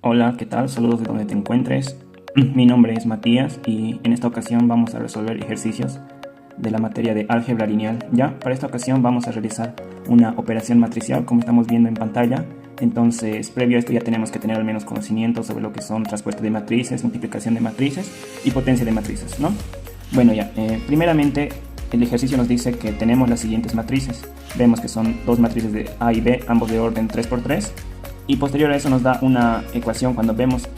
Hola, ¿qué tal? Saludos de donde te encuentres. Mi nombre es Matías y en esta ocasión vamos a resolver ejercicios de la materia de álgebra lineal. Ya, para esta ocasión vamos a realizar una operación matricial como estamos viendo en pantalla. Entonces, previo a esto ya tenemos que tener al menos conocimiento sobre lo que son traspuesta de matrices, multiplicación de matrices y potencia de matrices, ¿no? Bueno, ya, primeramente el ejercicio nos dice que tenemos las siguientes matrices. Vemos que son dos matrices de A y B, ambos de orden 3×3. Y posterior a eso nos da una ecuación cuando vemos,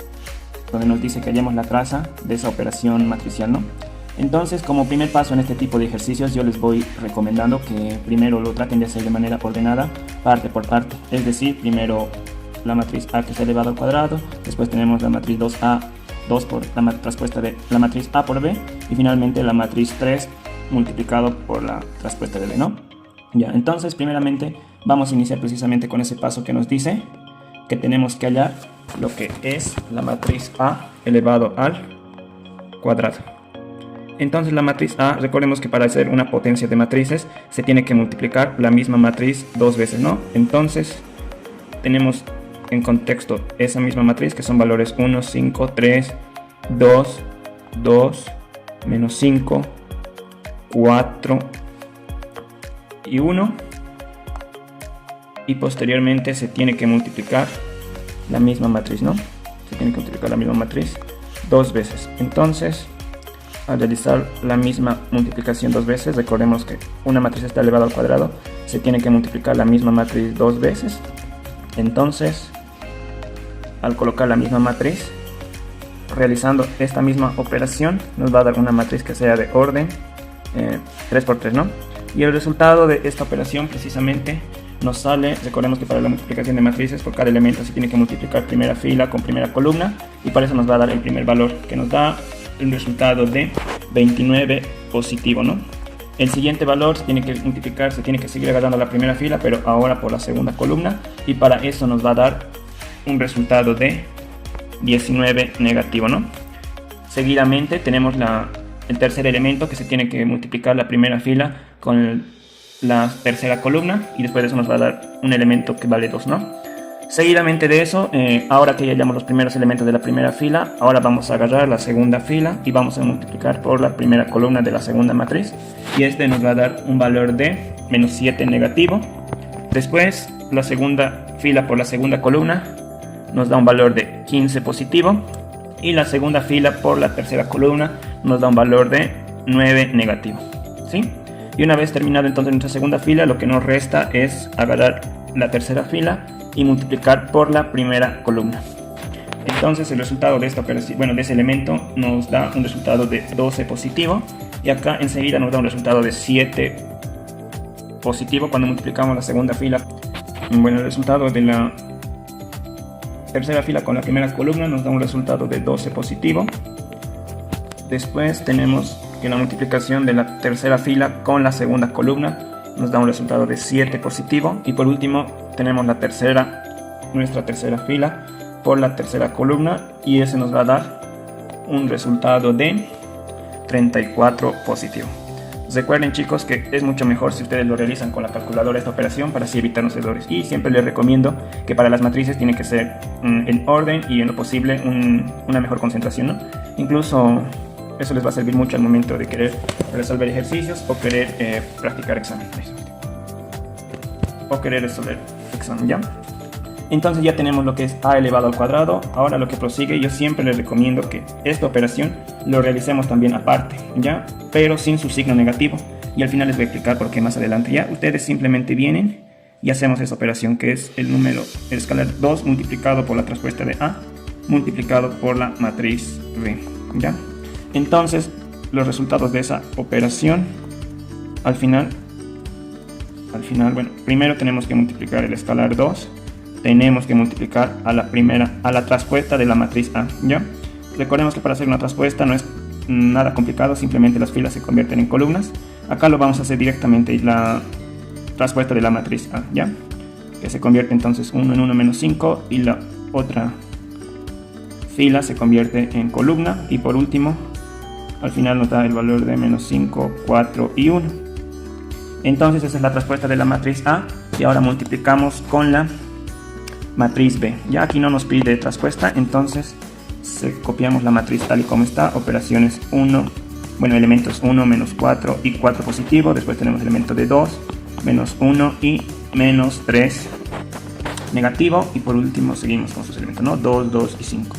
donde nos dice que hallemos la traza de esa operación matricial, ¿no? Entonces, como primer paso en este tipo de ejercicios, yo les voy recomendando que primero lo traten de hacer de manera ordenada, parte por parte. Es decir, primero la matriz A que está elevado al cuadrado, después tenemos la matriz 2A, 2 por la traspuesta de la matriz A por B, y finalmente la matriz 3 multiplicado por la traspuesta de B, ¿no? Ya, entonces, primeramente vamos a iniciar precisamente con ese paso que nos dice que tenemos que hallar lo que es la matriz A elevado al cuadrado. Entonces la matriz A, recordemos que para hacer una potencia de matrices se tiene que multiplicar la misma matriz dos veces, ¿no? Entonces tenemos en contexto esa misma matriz que son valores 1, 5, 3, 2, 2, menos 5, 4 y 1. Y posteriormente se tiene que multiplicar la misma matriz, ¿no? Se tiene que multiplicar la misma matriz dos veces. Entonces, al realizar la misma multiplicación dos veces, recordemos que una matriz está elevada al cuadrado, se tiene que multiplicar la misma matriz dos veces. Entonces, al colocar la misma matriz, realizando esta misma operación, nos va a dar una matriz que sea de orden 3×3, ¿no? Y el resultado de esta operación precisamente nos sale, recordemos que para la multiplicación de matrices por cada elemento se tiene que multiplicar primera fila con primera columna, y para eso nos va a dar el primer valor, que nos da el resultado de 29 positivo, ¿no? El siguiente valor se tiene que multiplicar, se tiene que seguir agarrando la primera fila, pero ahora por la segunda columna, y para eso nos va a dar un resultado de 19 negativo, ¿no? Seguidamente tenemos el tercer elemento, que se tiene que multiplicar la primera fila con la tercera columna, y después de eso nos va a dar un elemento que vale 2, ¿no? Seguidamente de eso, ahora que ya hallamos los primeros elementos de la primera fila, ahora vamos a agarrar la segunda fila y vamos a multiplicar por la primera columna de la segunda matriz, y este nos va a dar un valor de menos 7 negativo. Después la segunda fila por la segunda columna nos da un valor de 15 positivo, y la segunda fila por la tercera columna nos da un valor de 9 negativo, ¿sí? Y una vez terminado entonces nuestra segunda fila, lo que nos resta es agarrar la tercera fila y multiplicar por la primera columna. Entonces el resultado de esta operación, bueno, de ese elemento nos da un resultado de 12 positivo, y acá enseguida nos da un resultado de 7 positivo cuando multiplicamos la segunda fila. Bueno, el resultado de la tercera fila con la primera columna nos da un resultado de 12 positivo. Después tenemos que la multiplicación de la tercera fila con la segunda columna nos da un resultado de 7 positivo, y por último tenemos nuestra tercera fila por la tercera columna, y ese nos va a dar un resultado de 34 positivo. Recuerden, chicos, que es mucho mejor si ustedes lo realizan con la calculadora esta operación para así evitar los errores, y siempre les recomiendo que para las matrices tiene que ser en orden y en lo posible una mejor concentración, ¿no? Incluso eso les va a servir mucho al momento de querer resolver ejercicios o querer practicar examen. O querer resolver examen, ¿ya? Entonces ya tenemos lo que es A elevado al cuadrado. Ahora lo que prosigue, yo siempre les recomiendo que esta operación lo realicemos también aparte, ¿ya? Pero sin su signo negativo. Y al final les voy a explicar por qué más adelante, ¿ya? Ustedes simplemente vienen y hacemos esa operación, que es el escalar 2 multiplicado por la traspuesta de A multiplicado por la matriz B, ¿ya? Entonces los resultados de esa operación al final, bueno, primero tenemos que multiplicar el escalar 2, tenemos que multiplicar a la traspuesta de la matriz A, ¿ya? Recordemos que para hacer una traspuesta no es nada complicado, simplemente las filas se convierten en columnas. Acá lo vamos a hacer directamente, la traspuesta de la matriz A, ¿ya? Que se convierte entonces 1 en 1 menos 5, y la otra fila se convierte en columna, y por último al final nos da el valor de menos 5, 4 y 1. Entonces esa es la traspuesta de la matriz A, y ahora multiplicamos con la matriz B. Ya aquí no nos pide traspuesta, entonces copiamos la matriz tal y como está. Operaciones 1, bueno, elementos 1, menos 4 y 4 positivo. Después tenemos elemento de 2, menos 1 y menos 3 negativo. Y por último seguimos con sus elementos, ¿no? 2, 2 y 5.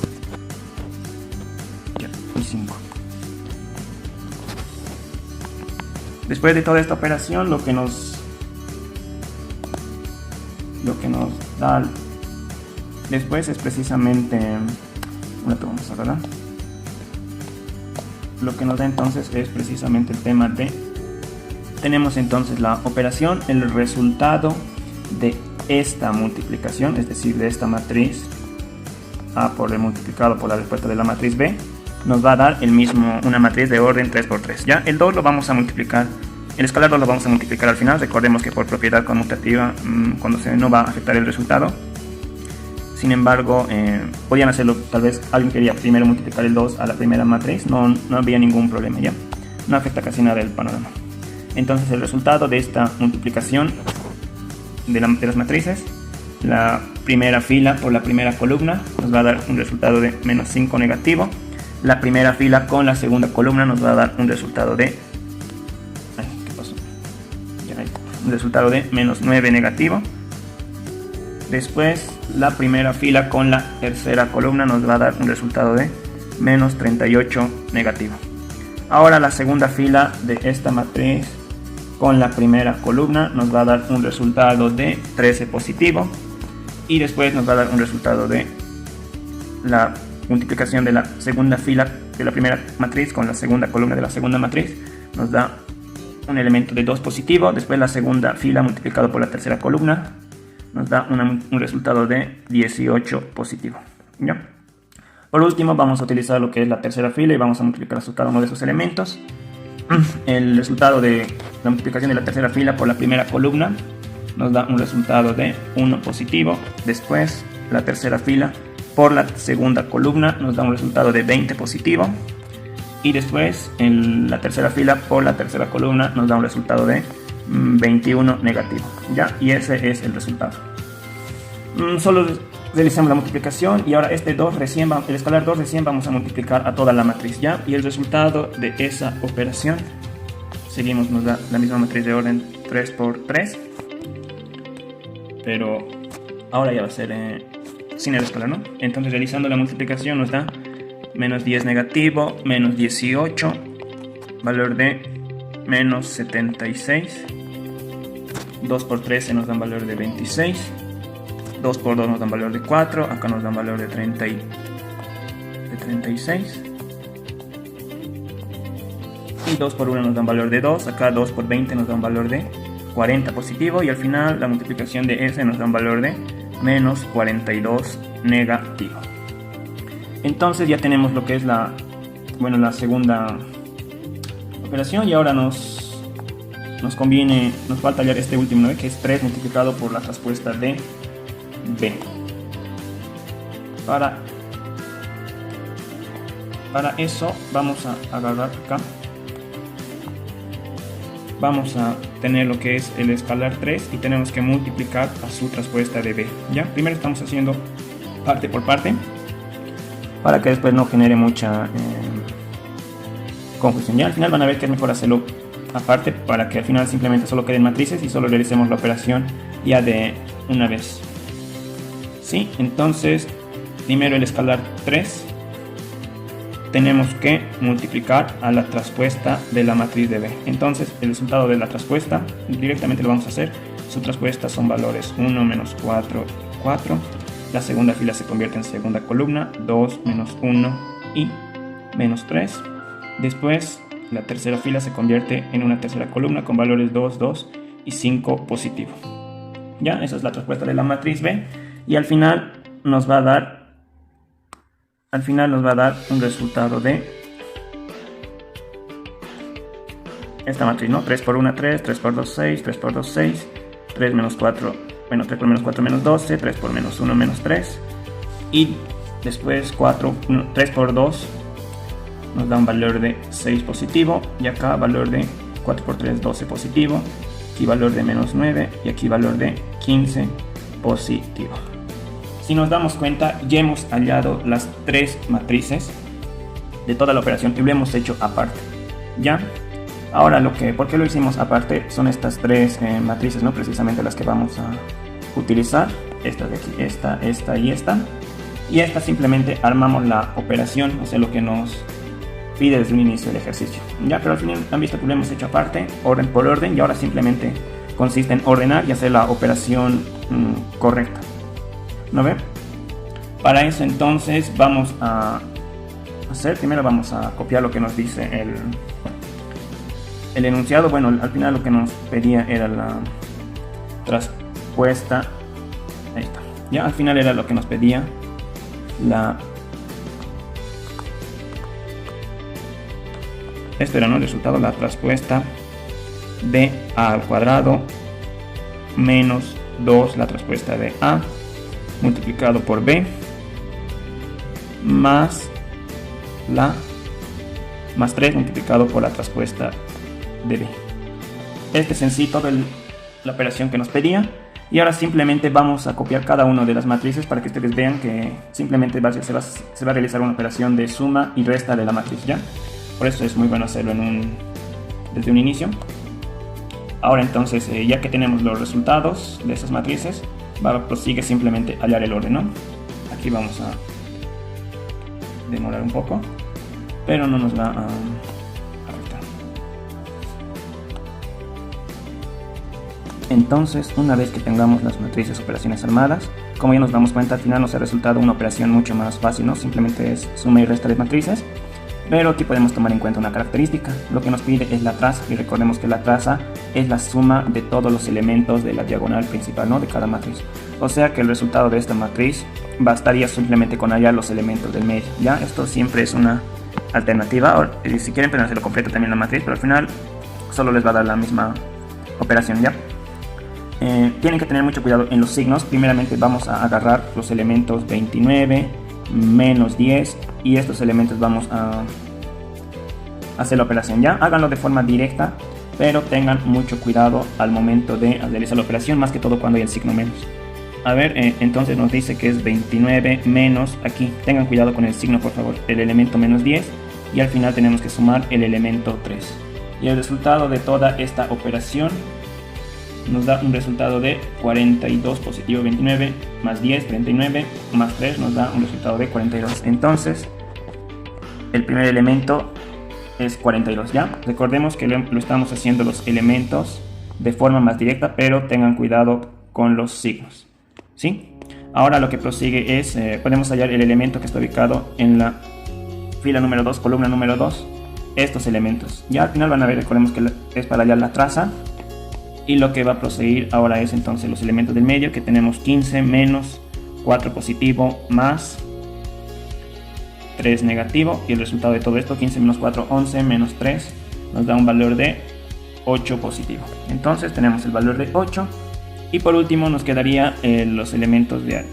Ya, y 5. Después de toda esta operación, lo que nos da después es precisamente, vamos a ver, lo que nos da entonces es precisamente el tema de, tenemos entonces la operación, el resultado de esta multiplicación, es decir, de esta matriz A por el multiplicado por la respuesta de la matriz B, nos va a dar el mismo, una matriz de orden 3 por 3. Ya el 2 lo vamos a multiplicar, el escalar 2 lo vamos a multiplicar al final. Recordemos que por propiedad conmutativa, cuando no va a afectar el resultado. Sin embargo, podían hacerlo, tal vez alguien quería primero multiplicar el 2 a la primera matriz, no había ningún problema, ya no afecta casi nada el panorama. Entonces el resultado de esta multiplicación de las matrices, la primera fila por la primera columna nos va a dar un resultado de menos 5 negativo. La primera fila con la segunda columna nos va a dar un resultado de un resultado de menos 9 negativo. Después la primera fila con la tercera columna nos va a dar un resultado de menos 38 negativo. Ahora la segunda fila de esta matriz con la primera columna nos va a dar un resultado de 13 positivo. Y después nos va a dar un resultado de la multiplicación de la segunda fila de la primera matriz con la segunda columna de la segunda matriz, nos da un elemento de 2 positivo. Después la segunda fila multiplicado por la tercera columna nos da un resultado de 18 positivo. ¿Ya? Por último vamos a utilizar lo que es la tercera fila y vamos a multiplicar cada uno de esos elementos. El resultado de la multiplicación de la tercera fila por la primera columna nos da un resultado de 1 positivo. Después la tercera fila por la segunda columna nos da un resultado de 20 positivo. Y después en la tercera fila por la tercera columna nos da un resultado de 21 negativo. ¿Ya? Y ese es el resultado. Solo realizamos la multiplicación y ahora este 2 recién el escalar 2 recién vamos a multiplicar a toda la matriz. ¿Ya? Y el resultado de esa operación, seguimos, nos da la misma matriz de orden 3 por 3. Pero ahora ya va a ser sin el escalar, ¿no? Entonces realizando la multiplicación nos da menos 10 negativo, menos 18, valor de menos 76, 2 por 13 nos dan valor de 26, 2 por 2 nos dan valor de 4, acá nos dan valor de 36, y 2 por 1 nos dan valor de 2, acá 2 por 20 nos dan valor de 40 positivo, y al final la multiplicación de S nos da un valor de menos 42 negativo. Entonces ya tenemos lo que es la segunda operación, y ahora nos falta hallar este último, ¿no? Que es 3 multiplicado por la traspuesta de B. Para eso vamos a agarrar acá, vamos a tener lo que es el escalar 3 y tenemos que multiplicar a su traspuesta de B. ¿Ya? Primero estamos haciendo parte por parte para que después no genere mucha confusión. Ya al final van a ver que es mejor hacerlo aparte para que al final simplemente solo queden matrices y solo realicemos la operación ya de una vez. ¿Sí? Entonces primero el escalar 3 tenemos que multiplicar a la traspuesta de la matriz de B. Entonces el resultado de la traspuesta directamente lo vamos a hacer. Su traspuesta son valores 1, menos 4, 4. La segunda fila se convierte en segunda columna, 2, menos 1 y menos 3. Después la tercera fila se convierte en una tercera columna con valores 2, 2 y 5 positivo. Ya, esa es la traspuesta de la matriz B. Y al final nos va a dar un resultado de esta matriz, ¿no? 3 por 1, 3, 3 por 2, 6, 3 por 2, 6, 3 menos 4, bueno, 3 por menos 4, menos 12, 3 por menos 1, menos 3, y después 3 por 2 nos da un valor de 6 positivo, y acá valor de 4 por 3, 12 positivo, aquí valor de menos 9, y aquí valor de 15 positivo. si nos damos cuenta, ya hemos hallado las tres matrices de toda la operación y lo hemos hecho aparte. ¿Ya? Ahora, ¿por qué lo hicimos aparte? Son estas tres matrices, ¿no? Precisamente las que vamos a utilizar. Esta de aquí, esta y esta. Y esta simplemente armamos la operación, o sea, lo que nos pide desde un inicio del ejercicio. Ya, pero al final han visto que lo hemos hecho aparte, orden por orden, y ahora simplemente consiste en ordenar y hacer la operación correcta. ¿No ve? Para eso entonces vamos a hacer, primero vamos a copiar lo que nos dice el enunciado. Bueno, al final lo que nos pedía era la traspuesta. Ahí está. Ya al final era lo que nos pedía esto era, ¿no? El resultado, la traspuesta de A al cuadrado menos 2 la traspuesta de A multiplicado por B más 3 multiplicado por la traspuesta de B. Este es en sí toda la operación que nos pedía. Y ahora simplemente vamos a copiar cada una de las matrices para que ustedes vean que simplemente se va a realizar una operación de suma y resta de la matriz, ¿ya? Por eso es muy bueno hacerlo desde un inicio. Ahora entonces, ya que tenemos los resultados de esas matrices, prosigue simplemente hallar el orden, ¿no? Aquí vamos a demorar un poco, pero no nos va a afectar. Entonces, una vez que tengamos las matrices operaciones armadas, como ya nos damos cuenta, al final nos ha resultado una operación mucho más fácil, ¿no? Simplemente es suma y resta de matrices. Pero aquí podemos tomar en cuenta una característica. Lo que nos pide es la traza, y recordemos que la traza es la suma de todos los elementos de la diagonal principal, ¿no? De cada matriz. O sea que el resultado de esta matriz bastaría simplemente con hallar los elementos del medio, ¿ya? Esto siempre es una alternativa. Ahora, si quieren pueden hacerlo completo también la matriz, pero al final solo les va a dar la misma operación, ¿ya? Tienen que tener mucho cuidado en los signos. Primeramente vamos a agarrar los elementos 29, menos 10, y estos elementos vamos a hacer la operación, ¿ya? Háganlo de forma directa, pero tengan mucho cuidado al momento de realizar la operación, más que todo cuando hay el signo menos. A ver, entonces nos dice que es 29 menos, aquí, tengan cuidado con el signo por favor, el elemento menos 10, y al final tenemos que sumar el elemento 3. Y el resultado de toda esta operación nos da un resultado de 42 positivo 29 más 10, 39 más 3 nos da un resultado de 42. Entonces el primer elemento es 42, ¿ya? Recordemos que lo estamos haciendo los elementos de forma más directa, pero tengan cuidado con los signos, ¿sí? Ahora lo que prosigue es, podemos hallar el elemento que está ubicado en la fila número 2, columna número 2, estos elementos. Ya al final van a ver, recordemos que es para hallar la traza. Y lo que va a proseguir ahora es entonces los elementos del medio, que tenemos 15 menos 4 positivo más 3 negativo, y el resultado de todo esto, 15 menos 4, 11 menos 3, nos da un valor de 8 positivo. Entonces tenemos el valor de 8, y por último nos quedaría los elementos de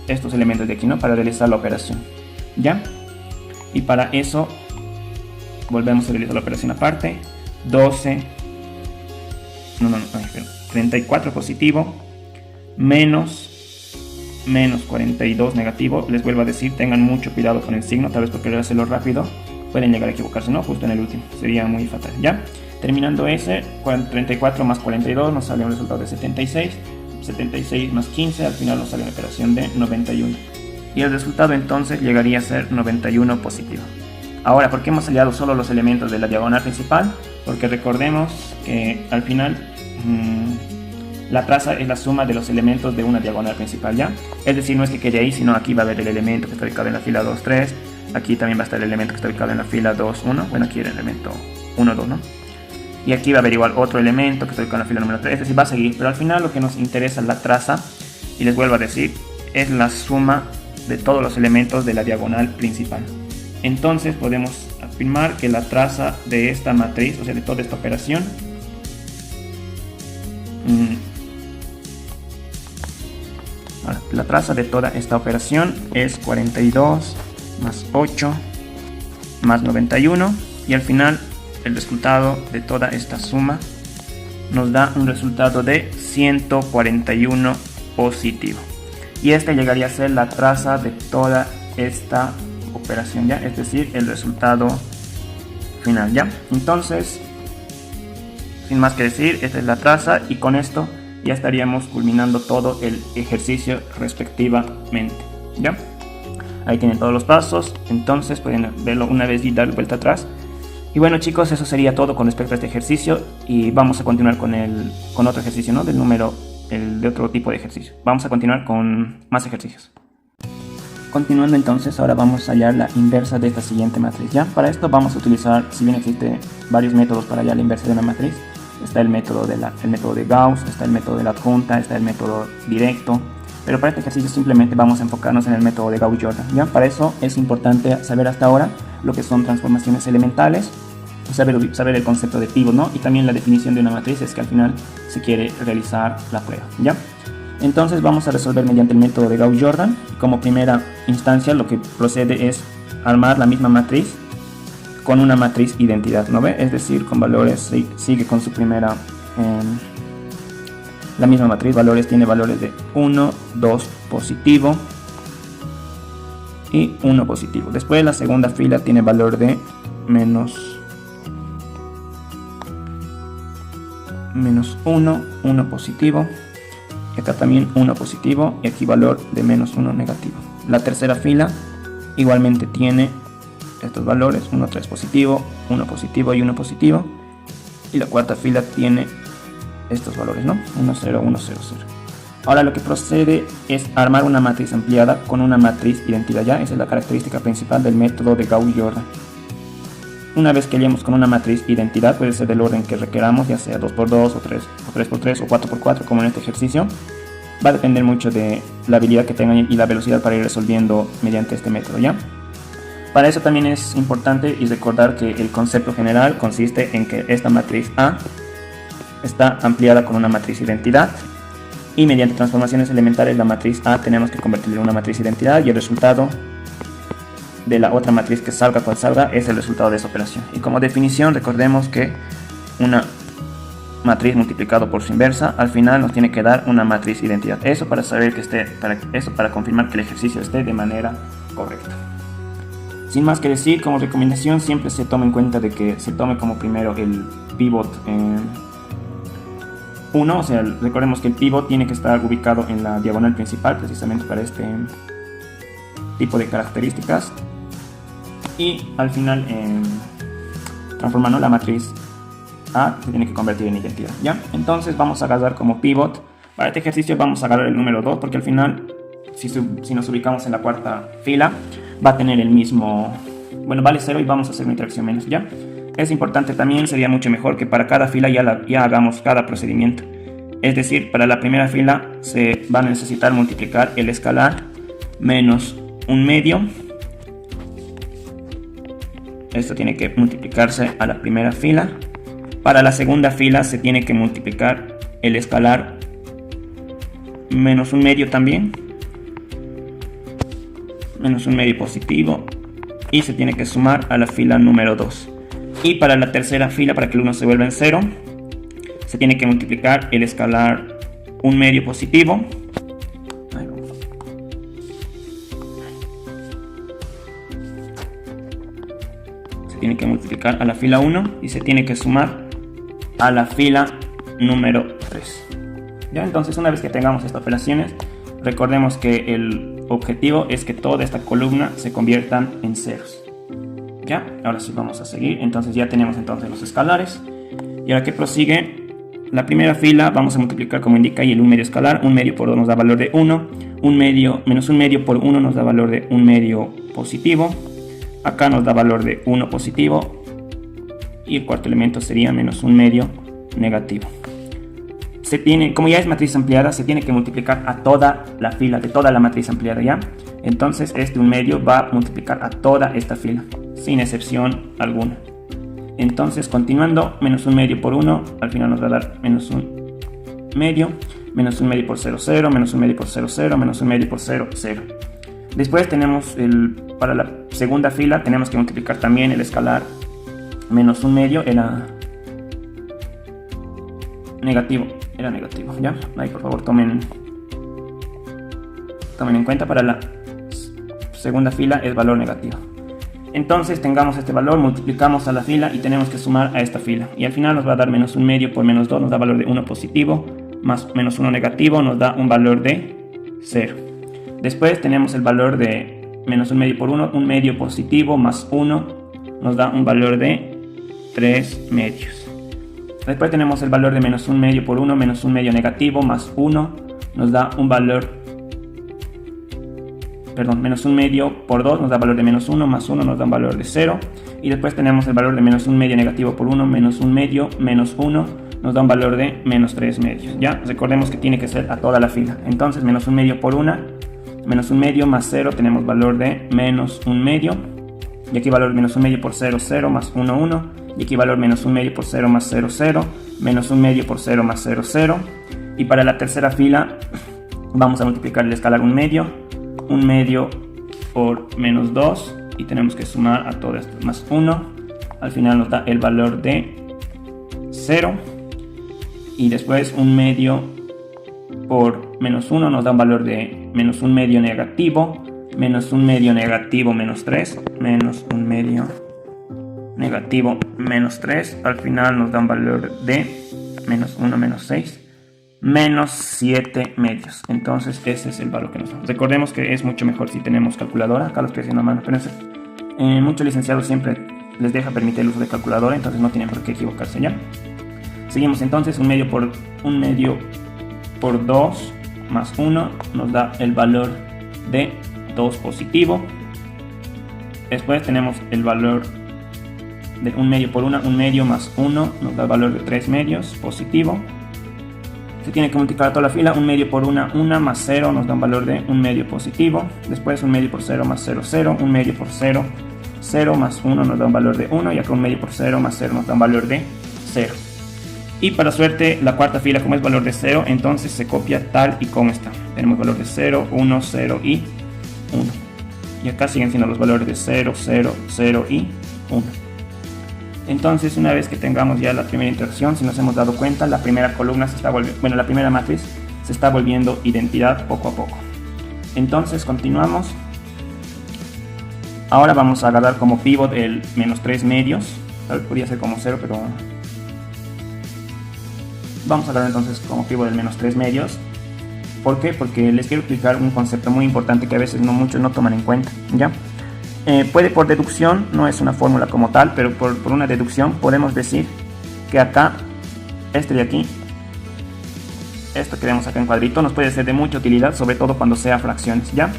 estos elementos de aquí, ¿no? Para realizar la operación, ¿ya? Y para eso volvemos a realizar la operación aparte. 34 positivo menos 42 negativo. Les vuelvo a decir, tengan mucho cuidado con el signo, tal vez por querer hacerlo rápido pueden llegar a equivocarse, ¿no? Justo en el último, sería muy fatal, ¿ya? Terminando ese, 34 más 42 nos sale un resultado de 76, 76 más 15, al final nos sale una operación de 91, y el resultado entonces llegaría a ser 91 positivo. Ahora, ¿por qué hemos hallado solo los elementos de la diagonal principal? Porque recordemos que al final la traza es la suma de los elementos de una diagonal principal, ¿ya? Es decir, no es que quede ahí, sino aquí va a haber el elemento que está ubicado en la fila 2, 3. Aquí también va a estar el elemento que está ubicado en la fila 2, 1. Bueno, aquí el elemento 1, 2, ¿no? Y aquí va a haber igual otro elemento que está ubicado en la fila número 3. Es decir, va a seguir, pero al final lo que nos interesa es la traza. Y les vuelvo a decir, es la suma de todos los elementos de la diagonal principal. Entonces podemos afirmar que la traza de esta matriz, o sea, de toda esta operación, la traza de toda esta operación es 42 más 8 más 91, y al final el resultado de toda esta suma nos da un resultado de 141 positivo. y este llegaría a ser la traza de toda esta operación, ¿ya? Es decir, el resultado final, ¿ya? Entonces, sin más que decir, esta es la traza y con esto ya estaríamos culminando todo el ejercicio respectivamente, ¿ya? Ahí tienen todos los pasos, entonces pueden verlo una vez y dar vuelta atrás. Y bueno chicos, eso sería todo con respecto a este ejercicio y vamos a continuar con otro ejercicio, ¿no? De otro tipo de ejercicio. Vamos a continuar con más ejercicios. Continuando entonces, ahora vamos a hallar la inversa de esta siguiente matriz, ¿ya? Para esto vamos a utilizar, si bien existen varios métodos para hallar la inversa de una matriz, está el método de Gauss, está el método de la adjunta, está el método directo, pero para este ejercicio simplemente vamos a enfocarnos en el método de Gauss-Jordan, ¿ya? Para eso es importante saber hasta ahora lo que son transformaciones elementales, saber el concepto de pivot, ¿no? Y también la definición de una matriz es que al final se quiere realizar la prueba, ¿ya? Entonces vamos a resolver mediante el método de Gauss-Jordan. Como primera instancia lo que procede es armar la misma matriz con una matriz identidad, ¿no ve? Es decir, con valores, sigue con su primera, la misma matriz, tiene valores de 1, 2 positivo y 1 positivo. Después la segunda fila tiene valor de menos 1, 1 positivo, y acá también 1 positivo y aquí valor de menos 1 negativo. La tercera fila igualmente tiene estos valores, 1, 3 positivo, 1 positivo y 1 positivo, y la cuarta fila tiene estos valores, ¿no? 1, 0, 1, 0, 0. Ahora lo que procede es armar una matriz ampliada con una matriz identidad, ¿ya? Esa es la característica principal del método de Gauss-Jordan. Una vez que hallemos con una matriz identidad, puede ser del orden que requeramos, ya sea 2x2 o 3x3 o 4x4 como en este ejercicio. Va a depender mucho de la habilidad que tengan y la velocidad para ir resolviendo mediante este método, ¿ya? Para eso también es importante y recordar que el concepto general consiste en que esta matriz A está ampliada con una matriz identidad y mediante transformaciones elementales la matriz A tenemos que convertirla en una matriz identidad y el resultado de la otra matriz que salga cual salga es el resultado de esa operación. Y como definición recordemos que una matriz multiplicado por su inversa al final nos tiene que dar una matriz identidad. Eso para saber que para confirmar que el ejercicio esté de manera correcta. Sin más que decir, como recomendación siempre se tome en cuenta de que se tome como primero el pivot 1, o sea, recordemos que el pivot tiene que estar ubicado en la diagonal principal precisamente para este tipo de características. Y al final, transformando la matriz A, se tiene que convertir en identidad, ¿ya? Entonces vamos a agarrar como pivot, para este ejercicio vamos a agarrar el número 2, porque al final, si nos ubicamos en la cuarta fila, va a tener el mismo, bueno, vale 0 y vamos a hacer una interacción menos, ¿ya? Es importante también, sería mucho mejor que para cada fila ya hagamos cada procedimiento. Es decir, para la primera fila se va a necesitar multiplicar el escalar menos un medio. Esto tiene que multiplicarse a la primera fila. Para la segunda fila se tiene que multiplicar el escalar menos un medio también. Menos un medio positivo. Y se tiene que sumar a la fila número 2. Y para la tercera fila, para que el 1 se vuelva en 0, se tiene que multiplicar el escalar un medio positivo. Tiene que multiplicar a la fila 1 y se tiene que sumar a la fila número 3. ¿Ya? Entonces una vez que tengamos estas operaciones, recordemos que el objetivo es que toda esta columna se conviertan en ceros. ¿Ya? Ahora sí vamos a seguir. Entonces ya tenemos los escalares. Y ahora que prosigue, la primera fila vamos a multiplicar como indica ahí el 1 medio escalar. 1 medio por 2 nos da valor de 1. 1 medio menos 1 medio por 1 nos da valor de 1 medio positivo. Acá nos da valor de 1 positivo y el cuarto elemento sería menos 1 medio negativo. Como ya es matriz ampliada, se tiene que multiplicar a toda la fila de toda la matriz ampliada, ¿ya? Entonces este 1 medio va a multiplicar a toda esta fila, sin excepción alguna. Entonces continuando, menos 1 medio por 1, al final nos va a dar menos 1 medio, menos 1 medio por 0, 0, menos 1 medio por 0, 0, menos 1 medio por 0, 0. Después tenemos para la segunda fila tenemos que multiplicar también el escalar menos 1 medio, era negativo, ¿ya? Ahí por favor tomen Tomen en cuenta, para la segunda fila es valor negativo. Entonces tengamos este valor, multiplicamos a la fila y tenemos que sumar a esta fila. Y al final nos va a dar menos 1/2 por menos 2, nos da valor de 1 positivo, más menos 1 negativo, nos da un valor de 0. Después tenemos el valor de menos 1/2 por 1, 1/2 positivo, más 1, nos da un valor de 3/2. Después tenemos el valor de menos 1/2 por 1, menos 1/2 negativo, más 1, nos da un valor... menos 1/2 por 2 nos da valor de menos 1, más 1 nos da un valor de 0. Y después tenemos el valor de menos 1/2 negativo por 1, menos 1/2, menos 1, nos da un valor de menos 3/2. Ya, recordemos que tiene que ser a toda la fila. Entonces, menos 1/2 por 1, menos 1/2 más 0, tenemos valor de menos 1/2. Y aquí valor de menos 1/2 por 0, 0, más 1, 1. Y aquí valor menos 1/2 por 0 más 0, 0. Menos 1/2 por 0 más 0, 0. Y para la tercera fila, vamos a multiplicar el escalar 1/2. 1/2 por menos 2 y tenemos que sumar a todo esto más 1, al final nos da el valor de 0 y después 1/2 por menos 1 nos da un valor de menos 1/2 negativo, menos 1/2 negativo menos 3, menos 1/2 negativo menos 3, al final nos da un valor de menos 1 menos 6, menos 7/2. Entonces ese es el valor que nos da. Recordemos que es mucho mejor si tenemos calculadora. Acá lo estoy haciendo a mano, pero muchos licenciados siempre les deja permitir el uso de calculadora, entonces no tienen por qué equivocarse. Ya seguimos. Entonces 1/2 por 2 más 1 nos da el valor de 2 positivo. Después tenemos el valor de 1/2 por 1, 1/2 más 1 nos da el valor de 3/2 positivo. Se tiene que multiplicar toda la fila. 1/2 por 1, 1 más 0 nos da un valor de 1/2 positivo. Después 1/2 por 0 más 0, 0. 1/2 por 0, 0 más 1 nos da un valor de 1. Y acá 1/2 por 0 más 0 nos da un valor de 0. Y para suerte, la cuarta fila, como es valor de 0, entonces se copia tal y como está. Tenemos valor de 0, 1, 0 y 1. Y acá siguen siendo los valores de 0, 0, 0 y 1. Entonces, una vez que tengamos ya la primera interacción, si nos hemos dado cuenta, la primera columna se está volviendo, la primera matriz se está volviendo identidad poco a poco. Entonces, continuamos. Ahora vamos a agarrar como pivot el menos 3/2. Tal vez podría ser como 0, pero vamos a agarrar entonces como pivot el menos 3/2. ¿Por qué? Porque les quiero explicar un concepto muy importante que a veces muchos no toman en cuenta, ¿ya? Puede por deducción, no es una fórmula como tal, pero por una deducción podemos decir que acá, este de aquí, esto que vemos acá en cuadrito, nos puede ser de mucha utilidad, sobre todo cuando sea fracciones, ¿ya?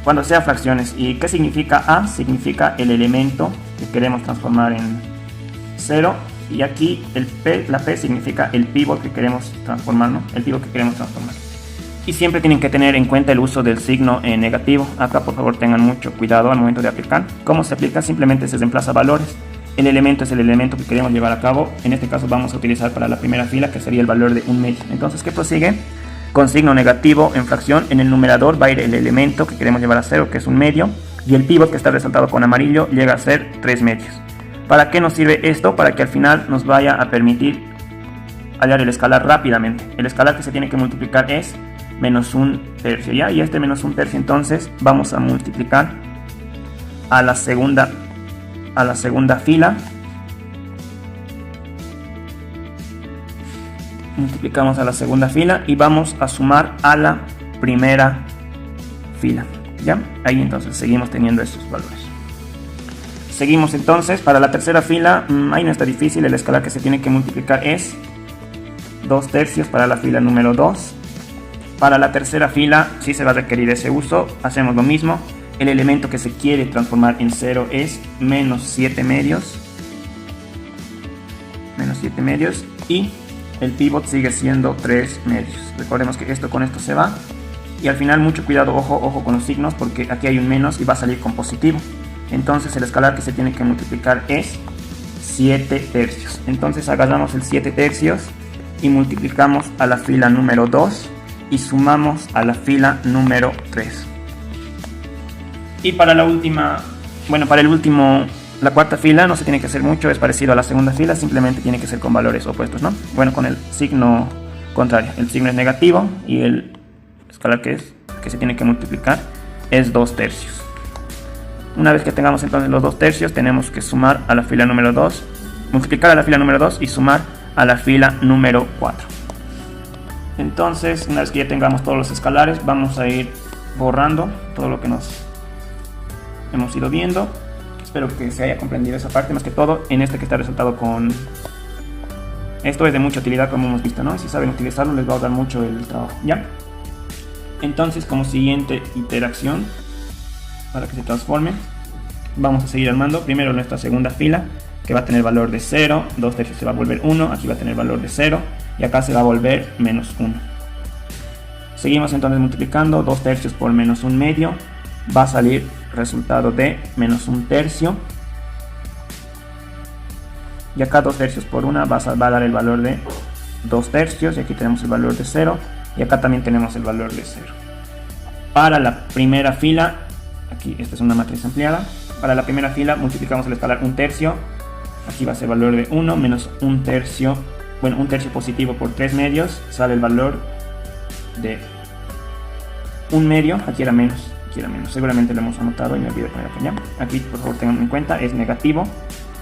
Cuando sea fracciones. ¿Y qué significa A? Significa el elemento que queremos transformar en 0, y aquí la P significa el pivot que queremos transformar, ¿no? El pivot que queremos transformar. Y siempre tienen que tener en cuenta el uso del signo negativo. Acá por favor tengan mucho cuidado al momento de aplicar. ¿Cómo se aplica? Simplemente se reemplaza valores. El elemento es el elemento que queremos llevar a cabo. En este caso vamos a utilizar para la primera fila, que sería el valor de 1/2. Entonces, ¿qué prosigue? Con signo negativo en fracción, en el numerador va a ir el elemento que queremos llevar a 0, que es 1/2. Y el pivot, que está resaltado con amarillo, llega a ser 3/2. ¿Para qué nos sirve esto? Para que al final nos vaya a permitir hallar el escalar rápidamente. El escalar que se tiene que multiplicar es menos 1/3, ¿ya? Y este menos 1/3, entonces vamos a multiplicar a la segunda fila. Multiplicamos a la segunda fila y vamos a sumar a la primera fila, ¿ya? Ahí entonces seguimos teniendo estos valores. Seguimos entonces para la tercera fila. Ahí no está difícil, el escalar que se tiene que multiplicar es 2/3 para la fila número 2. Para la tercera fila sí se va a requerir ese uso. Hacemos lo mismo. El elemento que se quiere transformar en 0 es menos 7/2. Menos 7/2. Y el pivot sigue siendo 3/2. Recordemos que esto con esto se va. Y al final mucho cuidado, ojo con los signos, porque aquí hay un menos y va a salir con positivo. Entonces el escalar que se tiene que multiplicar es 7/3. Entonces agarramos el 7/3 y multiplicamos a la fila número 2. Y sumamos a la fila número 3. Y para la última, la cuarta fila no se tiene que hacer mucho, es parecido a la segunda fila, simplemente tiene que ser con valores opuestos, ¿no? Bueno, con el signo contrario. El signo es negativo y el escalar que es que se tiene que multiplicar es 2 tercios. Una vez que tengamos entonces los 2 tercios, tenemos que sumar a la fila número 2, multiplicar a la fila número 2 y sumar a la fila número 4. Entonces, una vez que ya tengamos todos los escalares, vamos a ir borrando todo lo que nos hemos ido viendo. Espero que se haya comprendido esa parte, más que todo en este que está resaltado con... Esto es de mucha utilidad, como hemos visto, ¿no? Si saben utilizarlo, les va a dar mucho el trabajo, ¿ya? Entonces, como siguiente iteración, para que se transforme, vamos a seguir armando primero nuestra segunda fila, que va a tener valor de 0, 2 tercios se va a volver 1, aquí va a tener valor de 0, y acá se va a volver menos 1. Seguimos entonces multiplicando, 2 tercios por menos 1 medio, va a salir resultado de menos 1 tercio, y acá 2 tercios por 1 va a dar el valor de 2 tercios, y aquí tenemos el valor de 0, y acá también tenemos el valor de 0. Para la primera fila, aquí esta es una matriz ampliada, para la primera fila multiplicamos el escalar 1 tercio, aquí va a ser valor de 1 menos 1 tercio, bueno, 1 tercio positivo por 3 medios, sale el valor de 1 medio, aquí era menos, seguramente lo hemos anotado y me olvidé poner acá, ya. Aquí por favor tengan en cuenta, es negativo,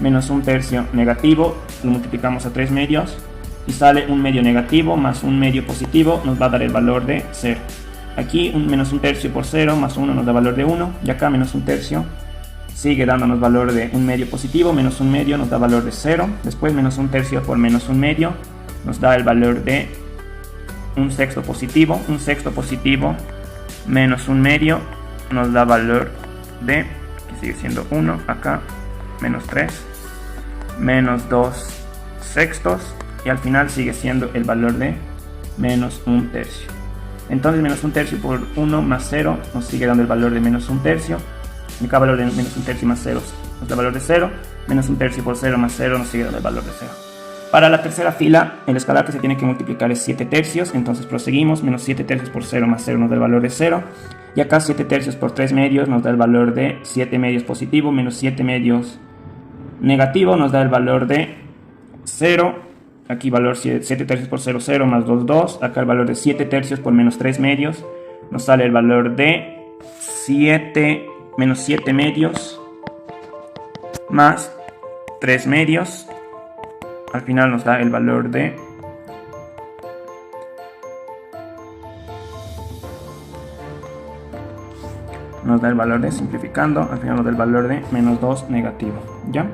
menos 1 tercio negativo, lo multiplicamos a 3 medios y sale 1 medio negativo más 1 medio positivo, nos va a dar el valor de 0. Aquí menos 1 tercio por 0 más 1 nos da valor de 1, y acá menos 1 tercio sigue dándonos valor de 1 medio positivo, menos 1 medio nos da valor de 0, después menos 1 tercio por menos 1 medio nos da el valor de 1 sexto positivo, 1 sexto positivo menos 1 medio nos da valor de, que sigue siendo 1, acá menos 3, menos 2 sextos, y al final sigue siendo el valor de menos 1 tercio. Entonces menos 1 tercio por 1 más 0 nos sigue dando el valor de menos 1 tercio, y cada valor de menos 1 tercio más 0 nos da el valor de 0, menos 1 tercio por 0 más 0 nos sigue dando el valor de 0. Para la tercera fila, el escalar que se tiene que multiplicar es 7 tercios, entonces proseguimos, menos 7 tercios por 0 más 0 nos da el valor de 0, y acá 7 tercios por 3 medios nos da el valor de 7 medios positivo, menos 7 medios negativo nos da el valor de 0, aquí valor 7 tercios por 0, 0 más 2, 2, acá el valor de 7 tercios por menos 3 medios nos sale el valor de 7 menos 7 medios más 3 medios, al final nos da el valor de simplificando, al final nos da el valor de menos 2 negativo, ¿ya?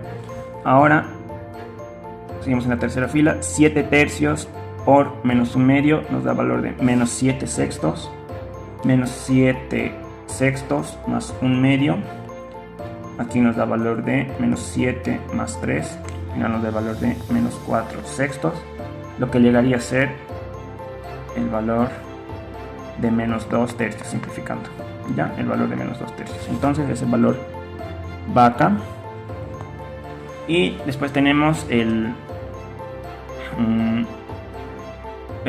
Ahora seguimos en la tercera fila, 7 tercios por menos 1 medio nos da valor de menos 7 sextos, menos 7 sextos más 1 medio, aquí nos da valor de menos 7 más 3, al final nos da el valor de menos 4 sextos, lo que llegaría a ser el valor de menos 2 tercios, simplificando, ya, el valor de menos 2 tercios. Entonces ese valor va acá, y después tenemos el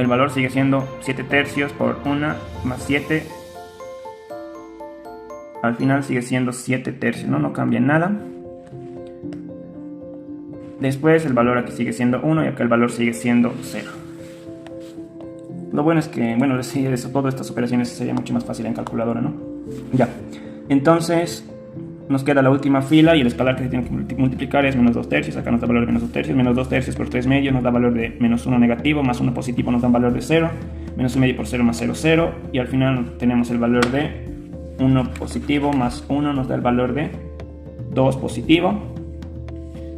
valor sigue siendo 7 tercios por 1 más 7, al final sigue siendo 7 tercios, no cambia nada. Después el valor aquí sigue siendo 1 y acá el valor sigue siendo 0. Lo bueno es que, bueno, decir eso, todas estas operaciones sería mucho más fácil en calculadora, ¿no? Ya, entonces nos queda la última fila y el escalar que se tiene que multiplicar es menos 2 tercios, acá nos da valor de menos 2 tercios, menos 2 tercios por 3 medios nos da valor de menos 1 negativo, más 1 positivo nos da un valor de 0, menos 1 medio por 0 más 0, 0, y al final tenemos el valor de 1 positivo más 1 nos da el valor de 2 positivo.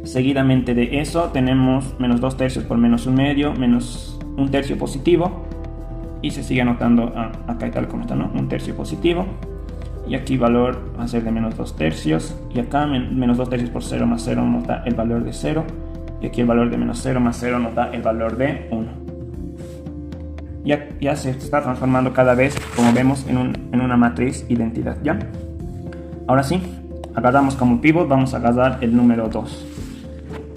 Seguidamente de eso tenemos menos 2 tercios por menos 1 medio, menos 1 tercio positivo, y se sigue anotando acá y tal como está, ¿no? 1 tercio positivo, y aquí valor va a ser de menos 2 tercios, y acá menos 2 tercios por 0 más 0 nos da el valor de 0, y aquí el valor de menos 0 más 0 nos da el valor de 1. Ya se está transformando cada vez, como vemos, en una matriz identidad, ¿ya? Ahora sí, agarramos como pivot, vamos a agarrar el número 2.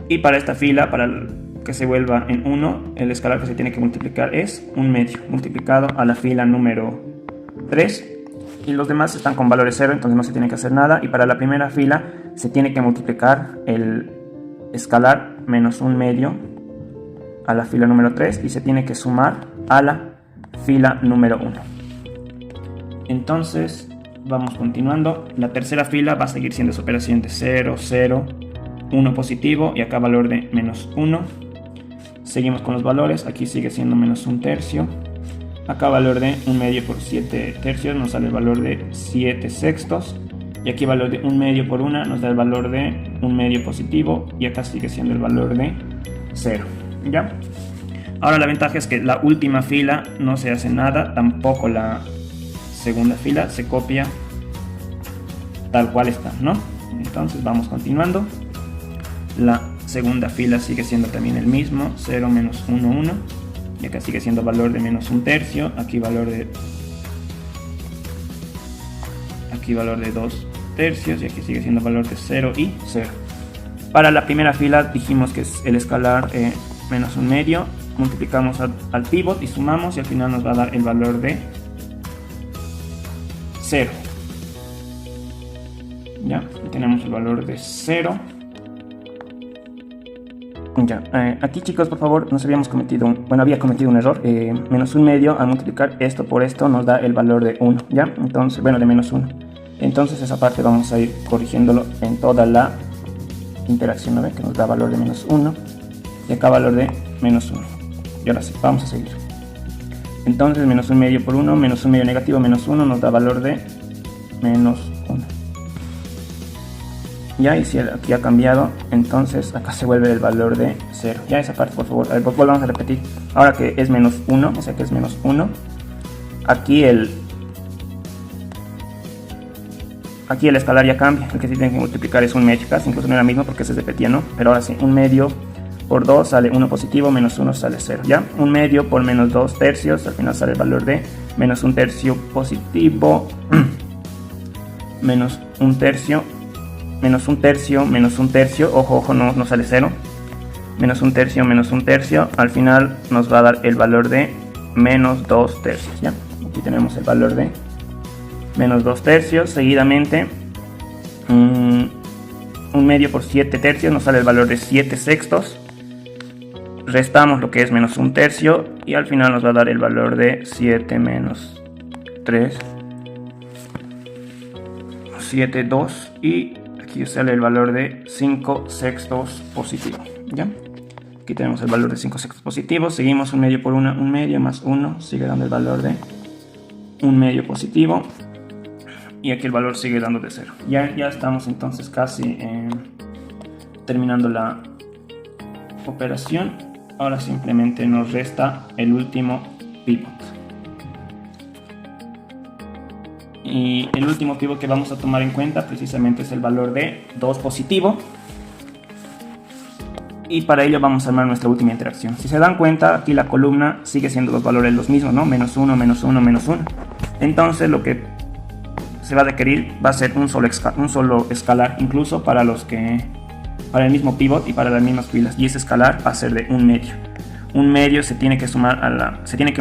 Y para esta fila, para que se vuelva en 1, el escalar que se tiene que multiplicar es 1 medio, multiplicado a la fila número 3. Y los demás están con valores 0, entonces no se tiene que hacer nada. Y para la primera fila se tiene que multiplicar el escalar menos 1 medio a la fila número 3 y se tiene que sumar a la fila número 1. Entonces vamos continuando. La tercera fila va a seguir siendo esa operación de 0, 0, 1 positivo y acá valor de menos 1. Seguimos con los valores. Aquí sigue siendo menos 1 tercio. Acá valor de 1 medio por 7 tercios nos sale el valor de 7 sextos. Y aquí valor de 1 medio por 1 nos da el valor de 1 medio positivo. Y acá sigue siendo el valor de 0. ¿Ya? Ahora la ventaja es que la última fila no se hace nada. Tampoco la segunda fila se copia tal cual está, ¿no? Entonces vamos continuando. La segunda fila sigue siendo también el mismo. 0, menos 1, 1. Y acá sigue siendo valor de menos 1 tercio. Aquí valor de 2 tercios. Y aquí sigue siendo valor de 0 y 0. Para la primera fila dijimos que es el escalar menos 1 medio. Multiplicamos al pivot y sumamos. Y al final nos va a dar el valor de 0. Ya, tenemos el valor de 0. Ya, aquí chicos, por favor, había cometido un error. Menos 1 medio, al multiplicar esto por esto nos da el valor de 1, ¿ya? Entonces, de menos 1. Entonces esa parte vamos a ir corrigiéndolo en toda la interacción, ¿no? Que nos da valor de menos 1 y acá valor de menos 1. Y ahora sí, vamos a seguir. Entonces, menos 1 medio por 1, menos 1 medio negativo, menos 1 nos da valor de menos 1. Ya, y si aquí ha cambiado, entonces acá se vuelve el valor de 0. Ya esa parte, por favor, volvamos a repetir. Ahora que es menos 1, o sea que es menos 1, aquí el escalar ya cambia. El que sí tiene que multiplicar es 1 medio, casi incluso no era mismo porque se repetía, ¿no? Pero ahora sí, 1 medio por 2 sale 1 positivo, menos 1 sale 0, ¿ya? 1 medio por menos 2 tercios, al final sale el valor de menos 1 tercio positivo, menos 1 tercio, menos 1 tercio, menos 1 tercio, ojo, no sale 0, menos 1 tercio, al final nos va a dar el valor de menos 2 tercios, ¿ya? Aquí tenemos el valor de menos 2 tercios, seguidamente 1 medio por 7 tercios nos sale el valor de 7 sextos, restamos lo que es menos 1 tercio y al final nos va a dar el valor de 7 menos 3, 7, 2 y aquí sale el valor de 5 sextos positivo, ¿ya? Aquí tenemos el valor de 5 sextos positivos, seguimos 1 medio por 1 medio más 1, sigue dando el valor de 1 medio positivo y aquí el valor sigue dando de 0. Ya estamos entonces casi terminando la operación. Ahora simplemente nos resta el último pivot. Y el último pivot que vamos a tomar en cuenta precisamente es el valor de 2 positivo. Y para ello vamos a armar nuestra última interacción. Si se dan cuenta, aquí la columna sigue siendo los valores los mismos, ¿no? Menos 1, menos 1, menos 1. Entonces lo que se va a requerir va a ser un solo escalar, incluso para el mismo pivot y para las mismas filas. Y ese escalar va a ser de 1 medio. 1 medio se tiene que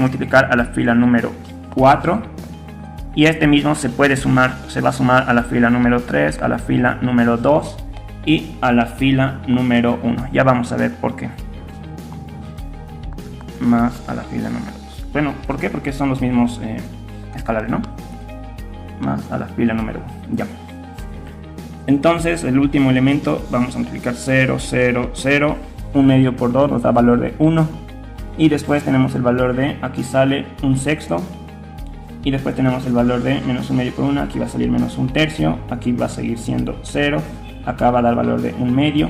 multiplicar a la fila número 4. Y este mismo se va a sumar a la fila número 3, a la fila número 2 y a la fila número 1. Ya vamos a ver por qué. Más a la fila número 2. Bueno, ¿por qué? Porque son los mismos escalares, ¿no? Más a la fila número 1. Ya. Entonces, el último elemento vamos a multiplicar 0, 0, 0. 1 medio por 2 nos da valor de 1. Y después tenemos el valor de, aquí sale 1 sexto. Y después tenemos el valor de menos 1 medio por 1. Aquí va a salir menos 1 tercio. Aquí va a seguir siendo 0. Acá va a dar valor de 1 medio.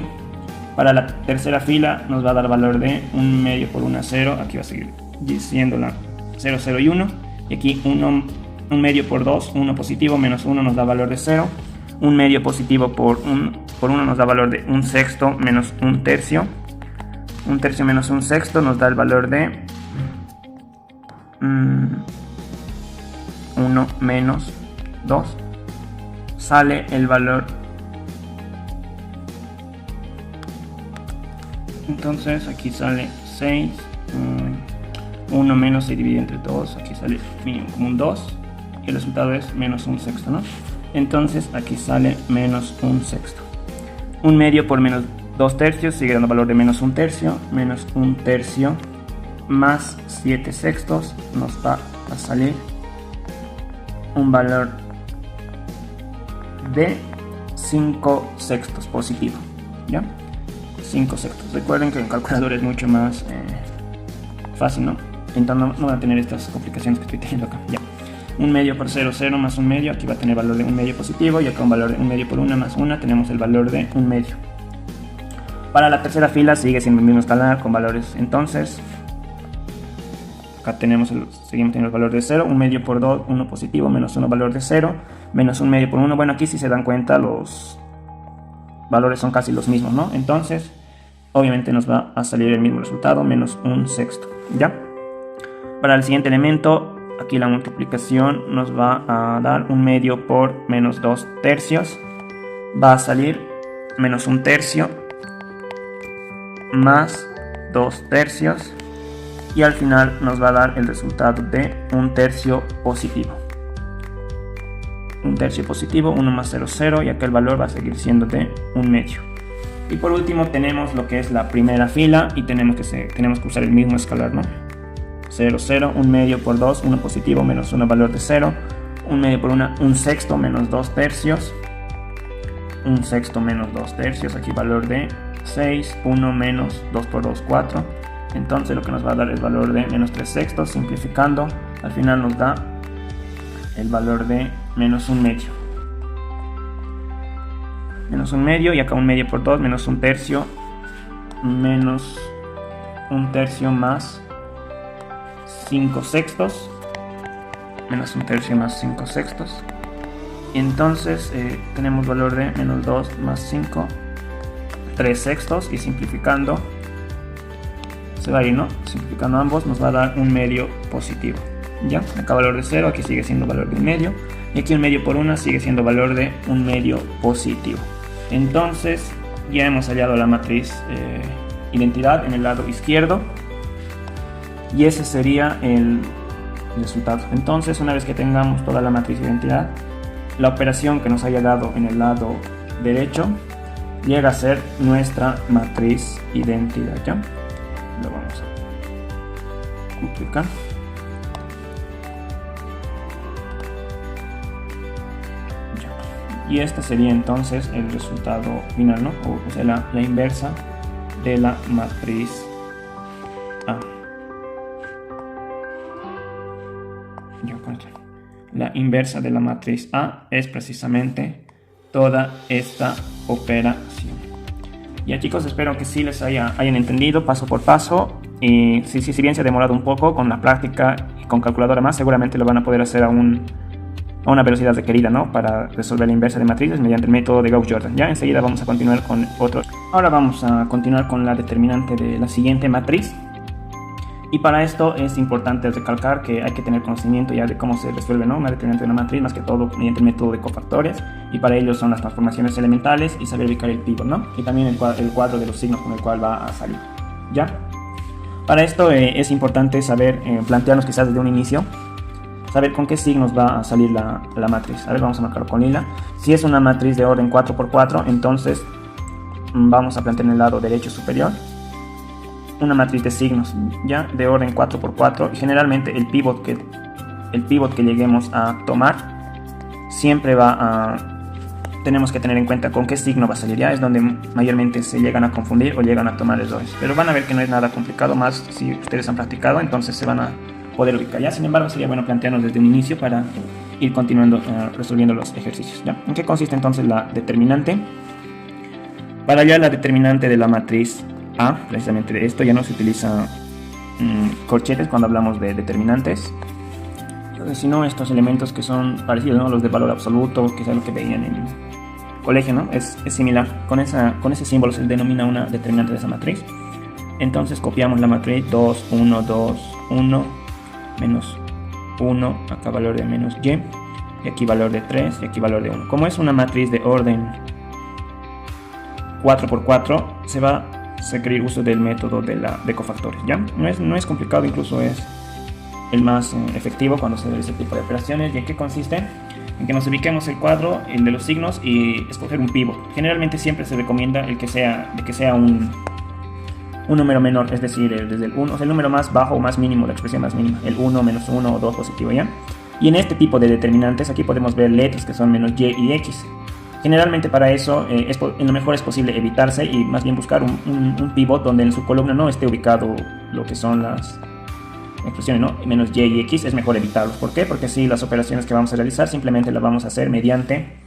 Para la tercera fila nos va a dar valor de 1 medio por 1, 0. Aquí va a seguir siendo la 0, 0 y 1. Y aquí 1 medio por 2, 1 positivo, menos 1 nos da valor de 0. 1 medio positivo por 1 nos da valor de 1 sexto menos 1 tercio. 1 tercio menos 1 sexto nos da el valor de 1 menos 2. Sale el valor. Entonces aquí sale 6. 1 menos se divide entre 2. Aquí sale mínimo como un 2. Y el resultado es menos 1 sexto, ¿no? Entonces aquí sale menos 1 sexto. 1 medio por menos 2 tercios sigue dando valor de menos 1 tercio. Menos 1 tercio más 7 sextos nos va a salir un valor de 5 sextos positivo, ¿ya? 5 sextos. Recuerden que en calculadora es mucho más fácil, ¿no? Entonces no van a tener estas complicaciones que estoy teniendo acá, ya. 1 medio por 0, 0 más 1 medio, aquí va a tener valor de 1 medio positivo, y acá un valor de 1 medio por 1 más 1, tenemos el valor de 1 medio. Para la tercera fila sigue siendo el mismo escalar con valores, entonces acá seguimos teniendo el valor de 0, 1 medio por 2, 1 positivo, menos 1 valor de 0, menos 1 medio por 1, bueno, aquí si se dan cuenta los valores son casi los mismos, ¿no? Entonces, obviamente nos va a salir el mismo resultado, menos 1 sexto, ¿ya? Para el siguiente elemento, aquí la multiplicación nos va a dar 1 medio por menos 2 tercios, va a salir menos 1 tercio más 2 tercios, y al final nos va a dar el resultado de 1 tercio positivo. 1 tercio positivo, 1 más 0, 0, y acá el valor va a seguir siendo de 1 medio. Y por último tenemos lo que es la primera fila, y tenemos que usar el mismo escalar, ¿no? 0, 0, 1 medio por 2, 1 positivo, menos 1 valor de 0, 1 medio por 1, 1 sexto menos 2 tercios, 1 sexto menos 2 tercios, aquí valor de 6, 1 menos 2 por 2, 4, entonces lo que nos va a dar es valor de menos 3 sextos, simplificando, al final nos da el valor de menos 1 medio. Menos 1 medio, y acá 1 medio por 2, menos 1 tercio, menos 1 tercio más 5 sextos, menos 1 tercio más 5 sextos, y entonces tenemos valor de menos 2 más 5, 3 sextos, y simplificando se va a ir, ¿no? Simplificando ambos nos va a dar 1 medio positivo, ¿ya? Acá valor de 0, aquí sigue siendo valor de 1 medio, y aquí 1 medio por 1 sigue siendo valor de 1 medio positivo. Entonces ya hemos hallado la matriz identidad en el lado izquierdo, y ese sería el resultado. Entonces, una vez que tengamos toda la matriz de identidad, la operación que nos haya dado en el lado derecho llega a ser nuestra matriz identidad, ¿ya? Lo vamos a duplicar. Y este sería entonces el resultado final, ¿no? O sea, la inversa de la matriz A. La inversa de la matriz A es precisamente toda esta operación. Ya, chicos, espero que sí les hayan entendido paso por paso. Y si bien se ha demorado un poco con la práctica y con calculadora más, seguramente lo van a poder hacer a una velocidad requerida, ¿no? Para resolver la inversa de matrices mediante el método de Gauss-Jordan. Ya enseguida vamos a continuar con otros. Ahora vamos a continuar con la determinante de la siguiente matriz. Y para esto es importante recalcar que hay que tener conocimiento ya de cómo se resuelve, ¿no? Una determinante de una matriz, más que todo mediante el método de cofactores, y para ello son las transformaciones elementales y saber ubicar el pivot, ¿no? Y también el cuadro de los signos con el cual va a salir, ¿ya? Para esto es importante saber plantearnos quizás desde un inicio, saber con qué signos va a salir la matriz. A ver, vamos a marcarlo con lila. Si es una matriz de orden 4×4, entonces vamos a plantear en el lado derecho superior una matriz de signos, ya, de orden 4×4, y generalmente el pivot que lleguemos a tomar siempre tenemos que tener en cuenta con qué signo va a salir, ya es donde mayormente se llegan a confundir o llegan a tomar errores, pero van a ver que no es nada complicado, más si ustedes han practicado, entonces se van a poder ubicar, ya. Sin embargo, sería bueno plantearnos desde un inicio para ir continuando resolviendo los ejercicios, ya. ¿En qué consiste entonces la determinante? Para hallar la determinante de la matriz A, precisamente de esto ya no se utiliza corchetes cuando hablamos de determinantes, sino estos elementos que son parecidos, ¿no? Los de valor absoluto, que es lo que veían en el colegio, ¿no? Es similar, con ese símbolo se denomina una determinante de esa matriz. Entonces copiamos la matriz 2, 1, 2, 1, menos 1, acá valor de menos y aquí valor de 3, y aquí valor de 1. Como es una matriz de orden 4×4, se va a requerir uso del método de cofactores, ¿ya? No es complicado, incluso es el más efectivo cuando se realiza este tipo de operaciones. ¿Y en qué consiste? En que nos ubiquemos el cuadro, el de los signos, y escoger un pivot. Generalmente siempre se recomienda el que sea un número menor, es decir, desde el 1, o sea, el número más bajo o más mínimo, la expresión más mínima, el 1, menos 1 o 2 positivo, ¿ya? Y en este tipo de determinantes aquí podemos ver letras que son menos y y x. Generalmente para eso en lo mejor es posible evitarse y más bien buscar un pivot donde en su columna no esté ubicado lo que son las expresiones, ¿no? Menos y y x, es mejor evitarlos. ¿Por qué? Porque así las operaciones que vamos a realizar simplemente las vamos a hacer mediante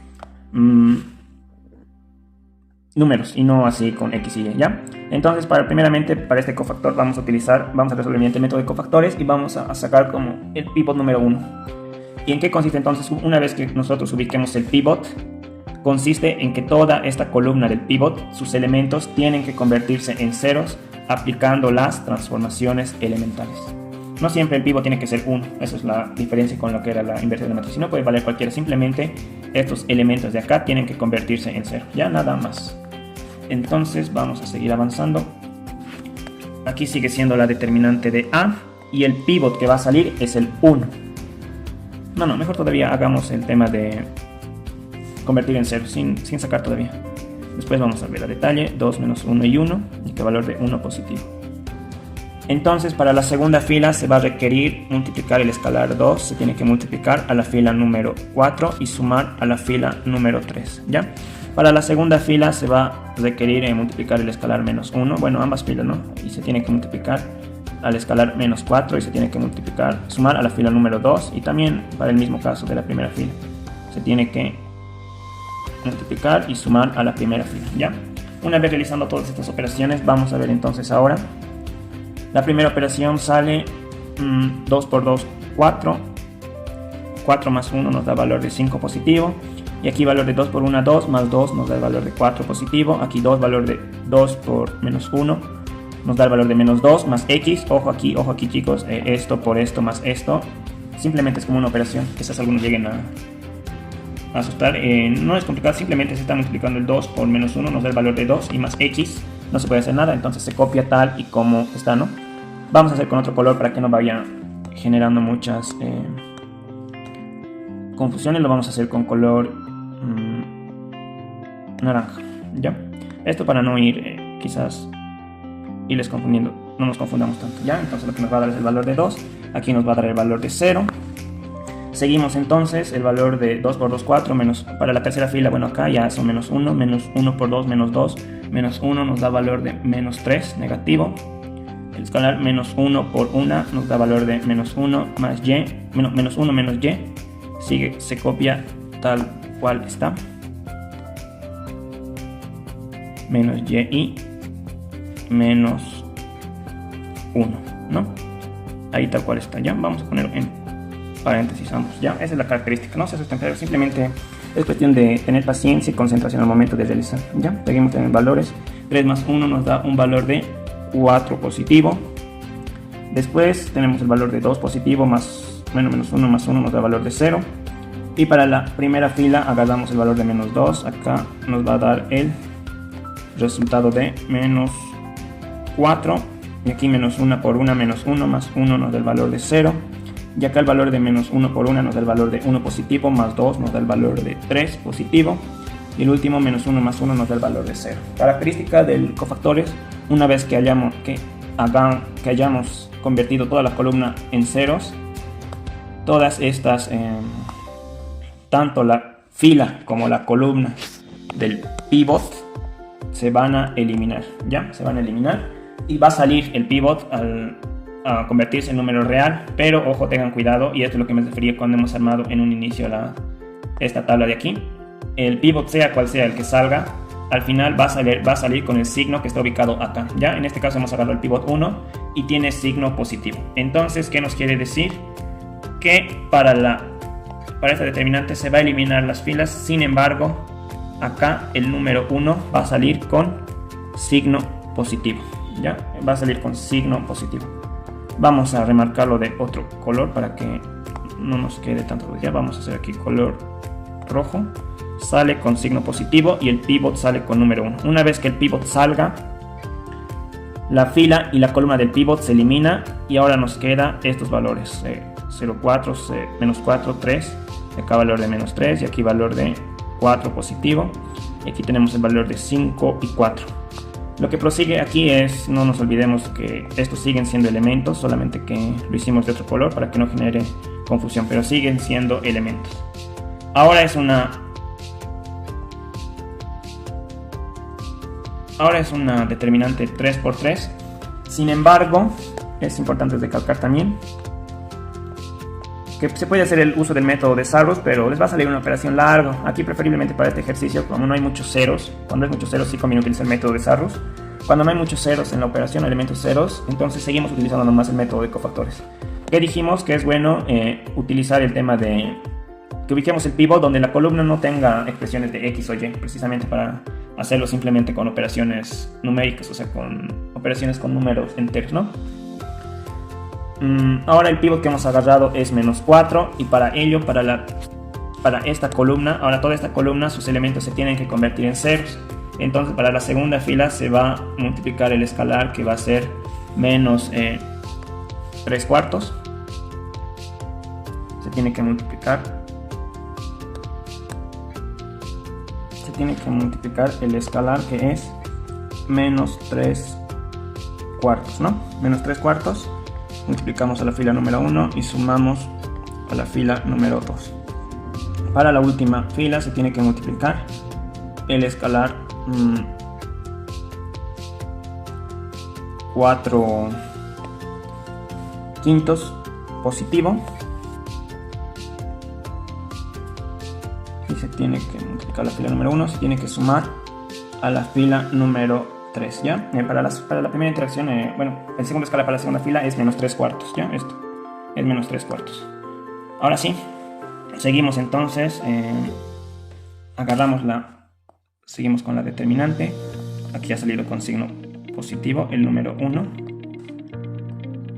números y no así con x y y, ¿ya? Entonces, primeramente para este cofactor vamos a resolver mediante el método de cofactores y vamos a sacar como el pivot número 1. ¿Y en qué consiste entonces? Una vez que nosotros ubiquemos el pivot, consiste en que toda esta columna del pivot, sus elementos tienen que convertirse en ceros aplicando las transformaciones elementales. No siempre el pivot tiene que ser 1, esa es la diferencia con lo que era la inversión de la matriz, si no puede valer cualquiera, simplemente estos elementos de acá tienen que convertirse en 0, ya nada más. Entonces vamos a seguir avanzando. Aquí sigue siendo la determinante de A y el pivot que va a salir es el 1. No, mejor todavía hagamos el tema de convertir en 0 sin sacar todavía. Después vamos a ver a detalle 2 menos 1 y 1 y que valor de 1 positivo. Entonces para la segunda fila se va a requerir multiplicar el escalar 2, se tiene que multiplicar a la fila número 4 y sumar a la fila número 3, ¿ya? Para la segunda fila se va a requerir multiplicar el escalar menos 1, bueno, ambas filas, ¿no? Y se tiene que multiplicar al escalar menos 4 y se tiene que sumar a la fila número 2 y también para el mismo caso de la primera fila. Se tiene que multiplicar y sumar a la primera fila, ¿ya? Una vez realizando todas estas operaciones, vamos a ver entonces ahora. La primera operación sale 2 por 2, 4. 4 más 1 nos da valor de 5 positivo. Y aquí valor de 2 por 1, 2, más 2 nos da el valor de 4 positivo. Aquí 2, valor de 2 por menos 1 nos da el valor de menos 2, más x. Ojo aquí chicos, esto por esto más esto. Simplemente es como una operación, quizás algunos lleguen a asustar. No es complicado, simplemente se está multiplicando el 2 por menos 1, nos da el valor de 2 y más x. No se puede hacer nada, entonces se copia tal y como está, ¿no? Vamos a hacer con otro color para que no vaya generando muchas confusiones. Lo vamos a hacer con color naranja, ¿ya? Esto para no ir quizás irles confundiendo, no nos confundamos tanto, ¿ya? Entonces lo que nos va a dar es el valor de 2, aquí nos va a dar el valor de 0. Seguimos entonces, el valor de 2 por 2, 4, menos, para la tercera fila, bueno acá ya son menos 1, menos 1 por 2, menos 2, menos 1 nos da valor de menos 3, negativo. El escalar menos 1 por 1 nos da valor de menos 1 más y, menos 1 menos y, se copia tal cual está. Menos y menos 1, ¿no? Ahí tal cual está, ya, vamos a ponerlo en paréntesis ambos, ya, esa es la característica, no se asusten, pero simplemente es cuestión de tener paciencia y concentración al momento de realizar, ya, seguimos teniendo valores, 3 más 1 nos da un valor de 4 positivo, después tenemos el valor de 2 positivo más menos 1 más 1 nos da valor de 0, y para la primera fila agarramos el valor de menos 2, acá nos va a dar el resultado de menos 4, y aquí menos 1 por 1 menos 1 más 1 nos da el valor de 0, y acá el valor de menos 1 por 1 nos da el valor de 1 positivo, más 2 nos da el valor de 3 positivo, y el último menos 1 más 1 nos da el valor de 0. Característica del cofactores, una vez que hayamos convertido toda la columna en ceros, todas estas, tanto la fila como la columna del pivot se van a eliminar, ¿ya? Se van a eliminar y va a salir el pivot a convertirse en número real, pero ojo, tengan cuidado, y esto es lo que me refería cuando hemos armado en un inicio esta tabla de aquí. El pivot, sea cual sea el que salga, al final va a salir con el signo que está ubicado acá, ¿ya? En este caso hemos agarrado el pivot 1 y tiene signo positivo. Entonces, ¿qué nos quiere decir? Que para esta determinante se va a eliminar las filas, sin embargo, acá el número 1 va a salir con signo positivo, ¿ya? Va a salir con signo positivo. Vamos a remarcarlo de otro color para que no nos quede tanto. Ya vamos a hacer aquí color rojo. Sale con signo positivo y el pivot sale con número 1. Una vez que el pivot salga, la fila y la columna del pivot se elimina y ahora nos queda estos valores: 0, 4, menos 4, 3. Acá valor de menos 3 y aquí valor de 4 positivo. Y aquí tenemos el valor de 5 y 4. Lo que prosigue aquí es, no nos olvidemos que estos siguen siendo elementos, solamente que lo hicimos de otro color para que no genere confusión, pero siguen siendo elementos. Ahora es una determinante 3×3. Sin embargo, es importante recalcar también que se puede hacer el uso del método de Sarrus, pero les va a salir una operación larga. Aquí preferiblemente para este ejercicio, como no hay muchos ceros, cuando hay muchos ceros sí conviene utilizar el método de Sarrus. Cuando no hay muchos ceros en la operación, elementos ceros, entonces seguimos utilizando nomás el método de cofactores. Que dijimos que es bueno utilizar el tema de que ubiquemos el pivot donde la columna no tenga expresiones de X o Y, precisamente para hacerlo simplemente con operaciones numéricas, o sea, con operaciones con números enteros, ¿no? Ahora el pivot que hemos agarrado es -4 y para ello, para esta columna, ahora toda esta columna, sus elementos se tienen que convertir en ceros. Entonces para la segunda fila se va a multiplicar el escalar, que va a ser -3/4. Se tiene que multiplicar el escalar, que es -3/4, ¿no? -3/4. Multiplicamos a la fila número 1 y sumamos a la fila número 2. Para la última fila se tiene que multiplicar el escalar 4/5 positivo. Y se tiene que multiplicar la fila número 1, se tiene que sumar a la fila número 3, ¿ya? Para la primera interacción, bueno, el segundo escalar para la segunda fila es -3/4, ¿ya? Esto es -3/4. Ahora sí, seguimos entonces, seguimos con la determinante. Aquí ha salido con signo positivo el número 1.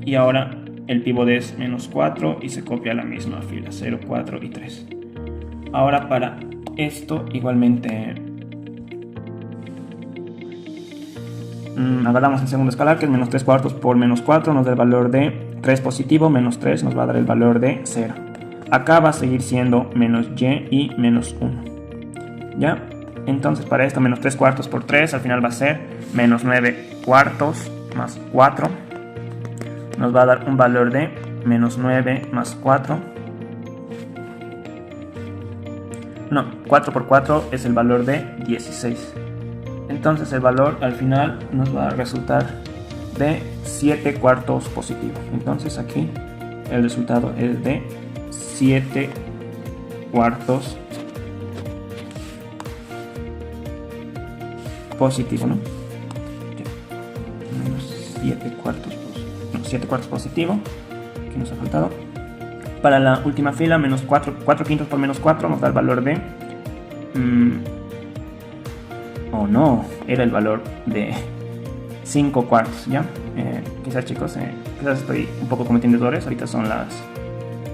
Y ahora el pivot es -4 y se copia la misma fila, 0, 4 y 3. Ahora para esto igualmente agarramos el segundo escalar, que es -3/4 por -4, nos da el valor de 3 positivo, -3 nos va a dar el valor de 0. Acá va a seguir siendo -y y -1, ¿ya? Entonces para esto -3/4 por 3 al final va a ser -9/4 más 4. Nos va a dar un valor de -9 más 4. No, 4 por 4 es el valor de 16. Entonces el valor al final nos va a resultar de 7/4 positivo. Entonces aquí el resultado es de 7/4 positivo, ¿no? 7/4 positivo, que nos ha faltado. Para la última fila, -4/5 por -4 nos da el valor de no, era el valor de 5/4, ¿ya? Quizás chicos, quizás estoy un poco cometiendo errores. Ahorita son las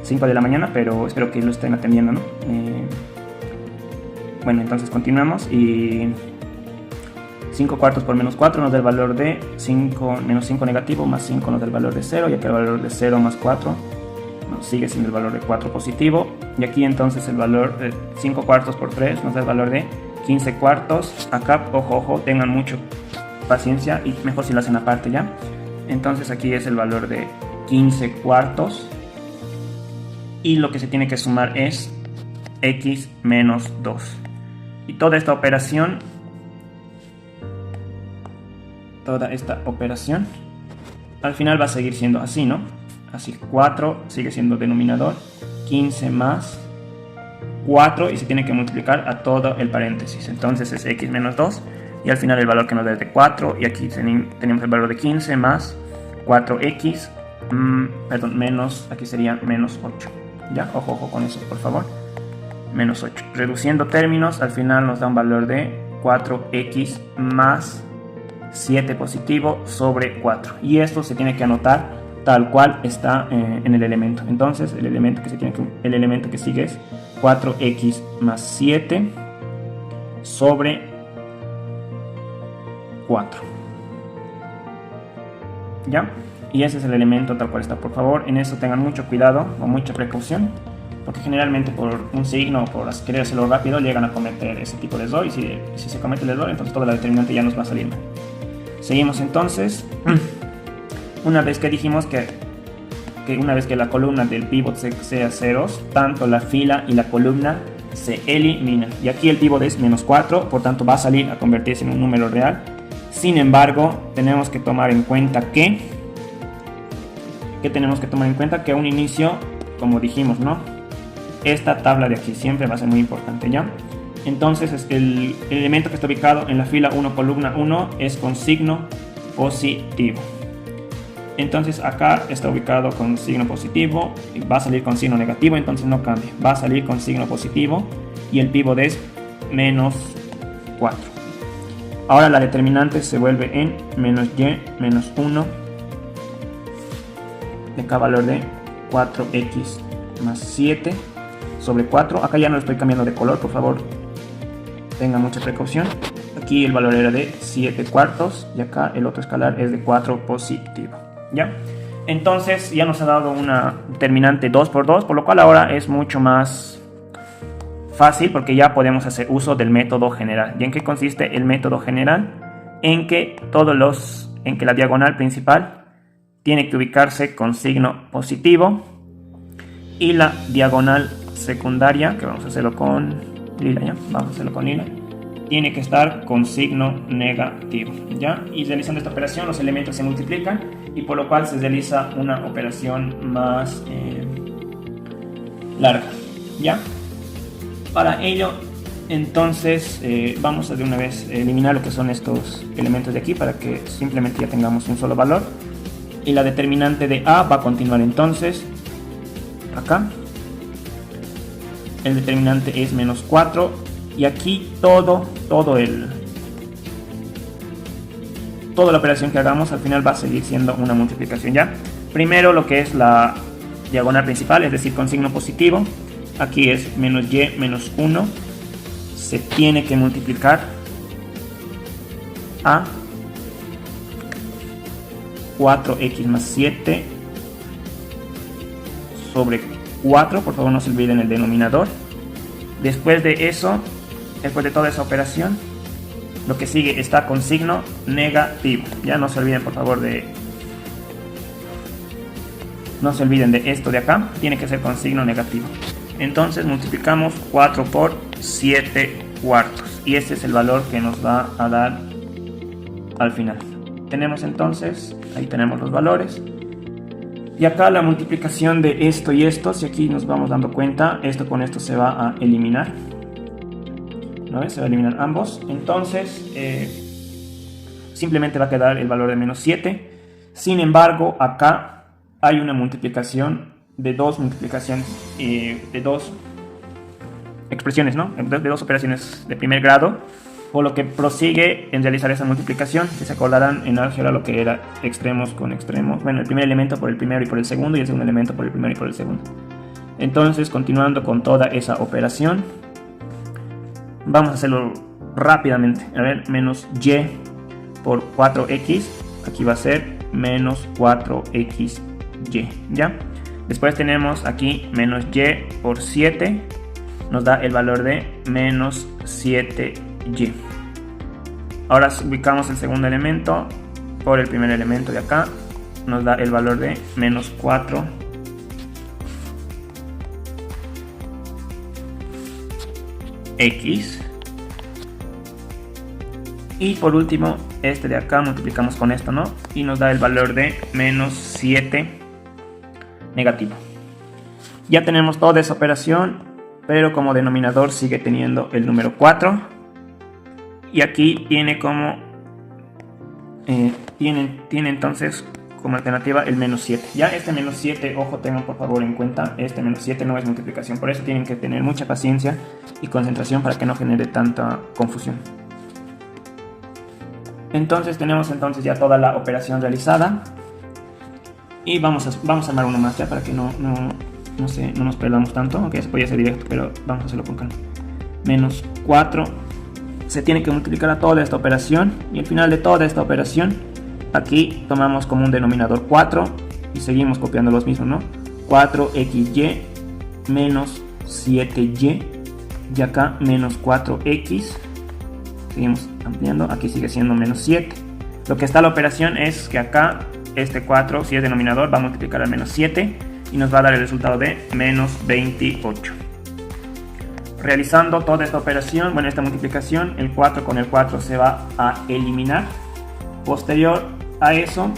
5 de la mañana, pero espero que lo estén atendiendo, ¿no? Bueno, entonces continuamos y 5/4 por -4 nos da el valor de -5 negativo, más 5 nos da el valor de 0, ya que el valor de 0 más 4 nos sigue siendo el valor de 4 positivo. Y aquí entonces el valor de 5/4 por 3 nos da el valor de 15/4. Acá, ojo, tengan mucho paciencia y mejor si lo hacen aparte, ¿ya? Entonces aquí es el valor de 15/4 y lo que se tiene que sumar es x menos 2. Y toda esta operación al final va a seguir siendo así, ¿no? Así, 4 sigue siendo denominador, 15 más 4 y se tiene que multiplicar a todo el paréntesis. Entonces es x menos 2 y al final el valor que nos da es de 4 y aquí tenemos el valor de 15 más 4x, menos, aquí sería menos 8. ¿Ya? Ojo con eso, por favor. Menos 8. Reduciendo términos, al final nos da un valor de 4x más 7 positivo sobre 4. Y esto se tiene que anotar tal cual está en el elemento. Entonces el elemento que sigue es 4x más 7 sobre 4. ¿Ya? Y ese es el elemento tal cual está. Por favor, en eso tengan mucho cuidado o mucha precaución, porque generalmente por un signo o por querer hacerlo rápido llegan a cometer ese tipo de error, y si se comete el error, entonces toda la determinante ya nos va a salir mal. Seguimos entonces. Una vez que dijimos que que una vez que la columna del pivot sea ceros, tanto la fila y la columna se eliminan. Y aquí el pivot es menos 4, por tanto va a salir a convertirse en un número real. Sin embargo, tenemos que tomar en cuenta que a un inicio, como dijimos, ¿no? Esta tabla de aquí siempre va a ser muy importante, ¿ya? Entonces el elemento que está ubicado en la fila 1, columna 1 es con signo positivo. Entonces acá está ubicado con signo positivo, va a salir con signo negativo, entonces no cambia, va a salir con signo positivo y el pivot es menos 4. Ahora la determinante se vuelve en menos y menos 1 de cada valor de 4x más 7 sobre 4. Acá ya no lo estoy cambiando de color, por favor tengan mucha precaución. Aquí el valor era de 7 cuartos y acá el otro escalar es de 4 positivo, ¿ya? Entonces ya nos ha dado una determinante 2 por 2, por lo cual ahora es mucho más fácil porque ya podemos hacer uso del método general. ¿Y en qué consiste el método general? En que la diagonal principal tiene que ubicarse con signo positivo y la diagonal secundaria, que vamos a hacerlo con lila, ¿ya? Vamos a hacerlo con lila, tiene que estar con signo negativo, ¿ya? Y realizando esta operación los elementos se multiplican y por lo cual se realiza una operación más larga, ¿ya? Para ello, entonces, vamos a de una vez eliminar lo que son estos elementos de aquí para que simplemente ya tengamos un solo valor. Y la determinante de A va a continuar entonces acá. El determinante es menos 4 y aquí toda la operación que hagamos al final va a seguir siendo una multiplicación, ¿ya? Primero lo que es la diagonal principal, es decir, con signo positivo. Aquí es menos y menos 1. Se tiene que multiplicar a 4x más 7 sobre 4. Por favor no se olviden el denominador. Después de eso, después de toda esa operación, lo que sigue está con signo negativo. Ya no se olviden por favor de esto de acá. Tiene que ser con signo negativo. Entonces multiplicamos 4 por 7 cuartos. Y este es el valor que nos va a dar al final. Tenemos entonces, ahí tenemos los valores. Y acá la multiplicación de esto y esto, si aquí nos vamos dando cuenta, esto con esto se va a eliminar. ¿No ves? Se va a eliminar ambos. Entonces, simplemente va a quedar el valor de menos 7. Sin embargo, acá hay una multiplicación de dos expresiones, ¿no? De dos operaciones de primer grado, por lo que prosigue en realizar esa multiplicación, que se acordarán en álgebra lo que era extremos con extremos. Bueno, el primer elemento por el primero y por el segundo, y el segundo elemento por el primero y por el segundo. Entonces, continuando con toda esa operación, vamos a hacerlo rápidamente. A ver, menos y por 4x, aquí va a ser menos 4xy, ¿ya? Después tenemos aquí menos y por 7, nos da el valor de menos 7y. Ahora ubicamos el segundo elemento por el primer elemento de acá, nos da el valor de menos 4 x. Y por último, este de acá multiplicamos con esto, ¿no? Y nos da el valor de menos 7 negativo. Ya tenemos toda esa operación, pero como denominador sigue teniendo el número 4. Y aquí tiene como tiene entonces como alternativa el menos 7. Ya este menos 7, ojo, tengan por favor en cuenta, este menos 7 no es multiplicación, por eso tienen que tener mucha paciencia y concentración para que no genere tanta confusión. Entonces tenemos ya toda la operación realizada. Y vamos a armar uno más ya para que no nos perdamos tanto, aunque se podía hacer directo, pero vamos a hacerlo con calma. Menos 4 se tiene que multiplicar a toda esta operación, y al final de toda esta operación aquí tomamos como un denominador 4 y seguimos copiando los mismos, ¿no? 4xy menos 7y, y acá menos 4x, seguimos ampliando, aquí sigue siendo menos 7. Lo que está la operación es que acá este 4, si es denominador, va a multiplicar al menos 7 y nos va a dar el resultado de menos 28. Realizando toda esta operación, bueno, esta multiplicación, el 4 con el 4 se va a eliminar. Posterior a eso,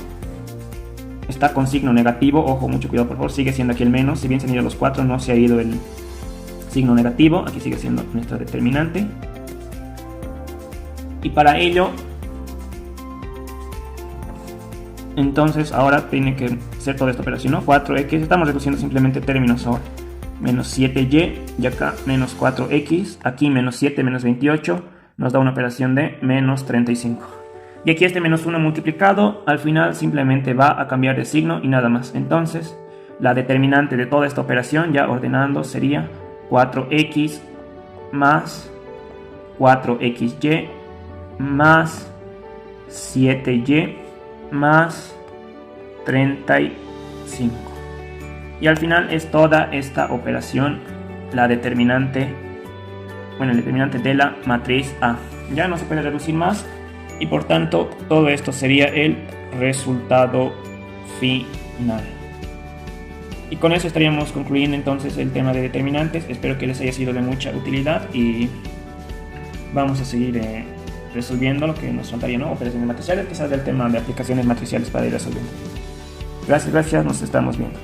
está con signo negativo, ojo, mucho cuidado por favor, sigue siendo aquí el menos, si bien se han ido los 4, no se ha ido el signo negativo, aquí sigue siendo nuestra determinante. Y para ello, entonces ahora tiene que ser toda esta operación, ¿no? 4x, estamos reduciendo simplemente términos ahora. Menos 7y, y acá menos 4x, aquí menos 7 menos 28, nos da una operación de menos 35. Y aquí este menos 1 multiplicado, al final simplemente va a cambiar de signo y nada más. Entonces, la determinante de toda esta operación, ya ordenando, sería 4x más 4xy más 7y más 35. Y al final es toda esta operación la determinante, bueno, el determinante de la matriz A. Ya no se puede reducir más y por tanto todo esto sería el resultado final. Y con eso estaríamos concluyendo entonces el tema de determinantes. Espero que les haya sido de mucha utilidad y vamos a seguir resolviendo lo que nos faltaría, ¿no? Operaciones matriciales, quizás del tema de aplicaciones matriciales para ir resolviendo. Gracias, nos estamos viendo.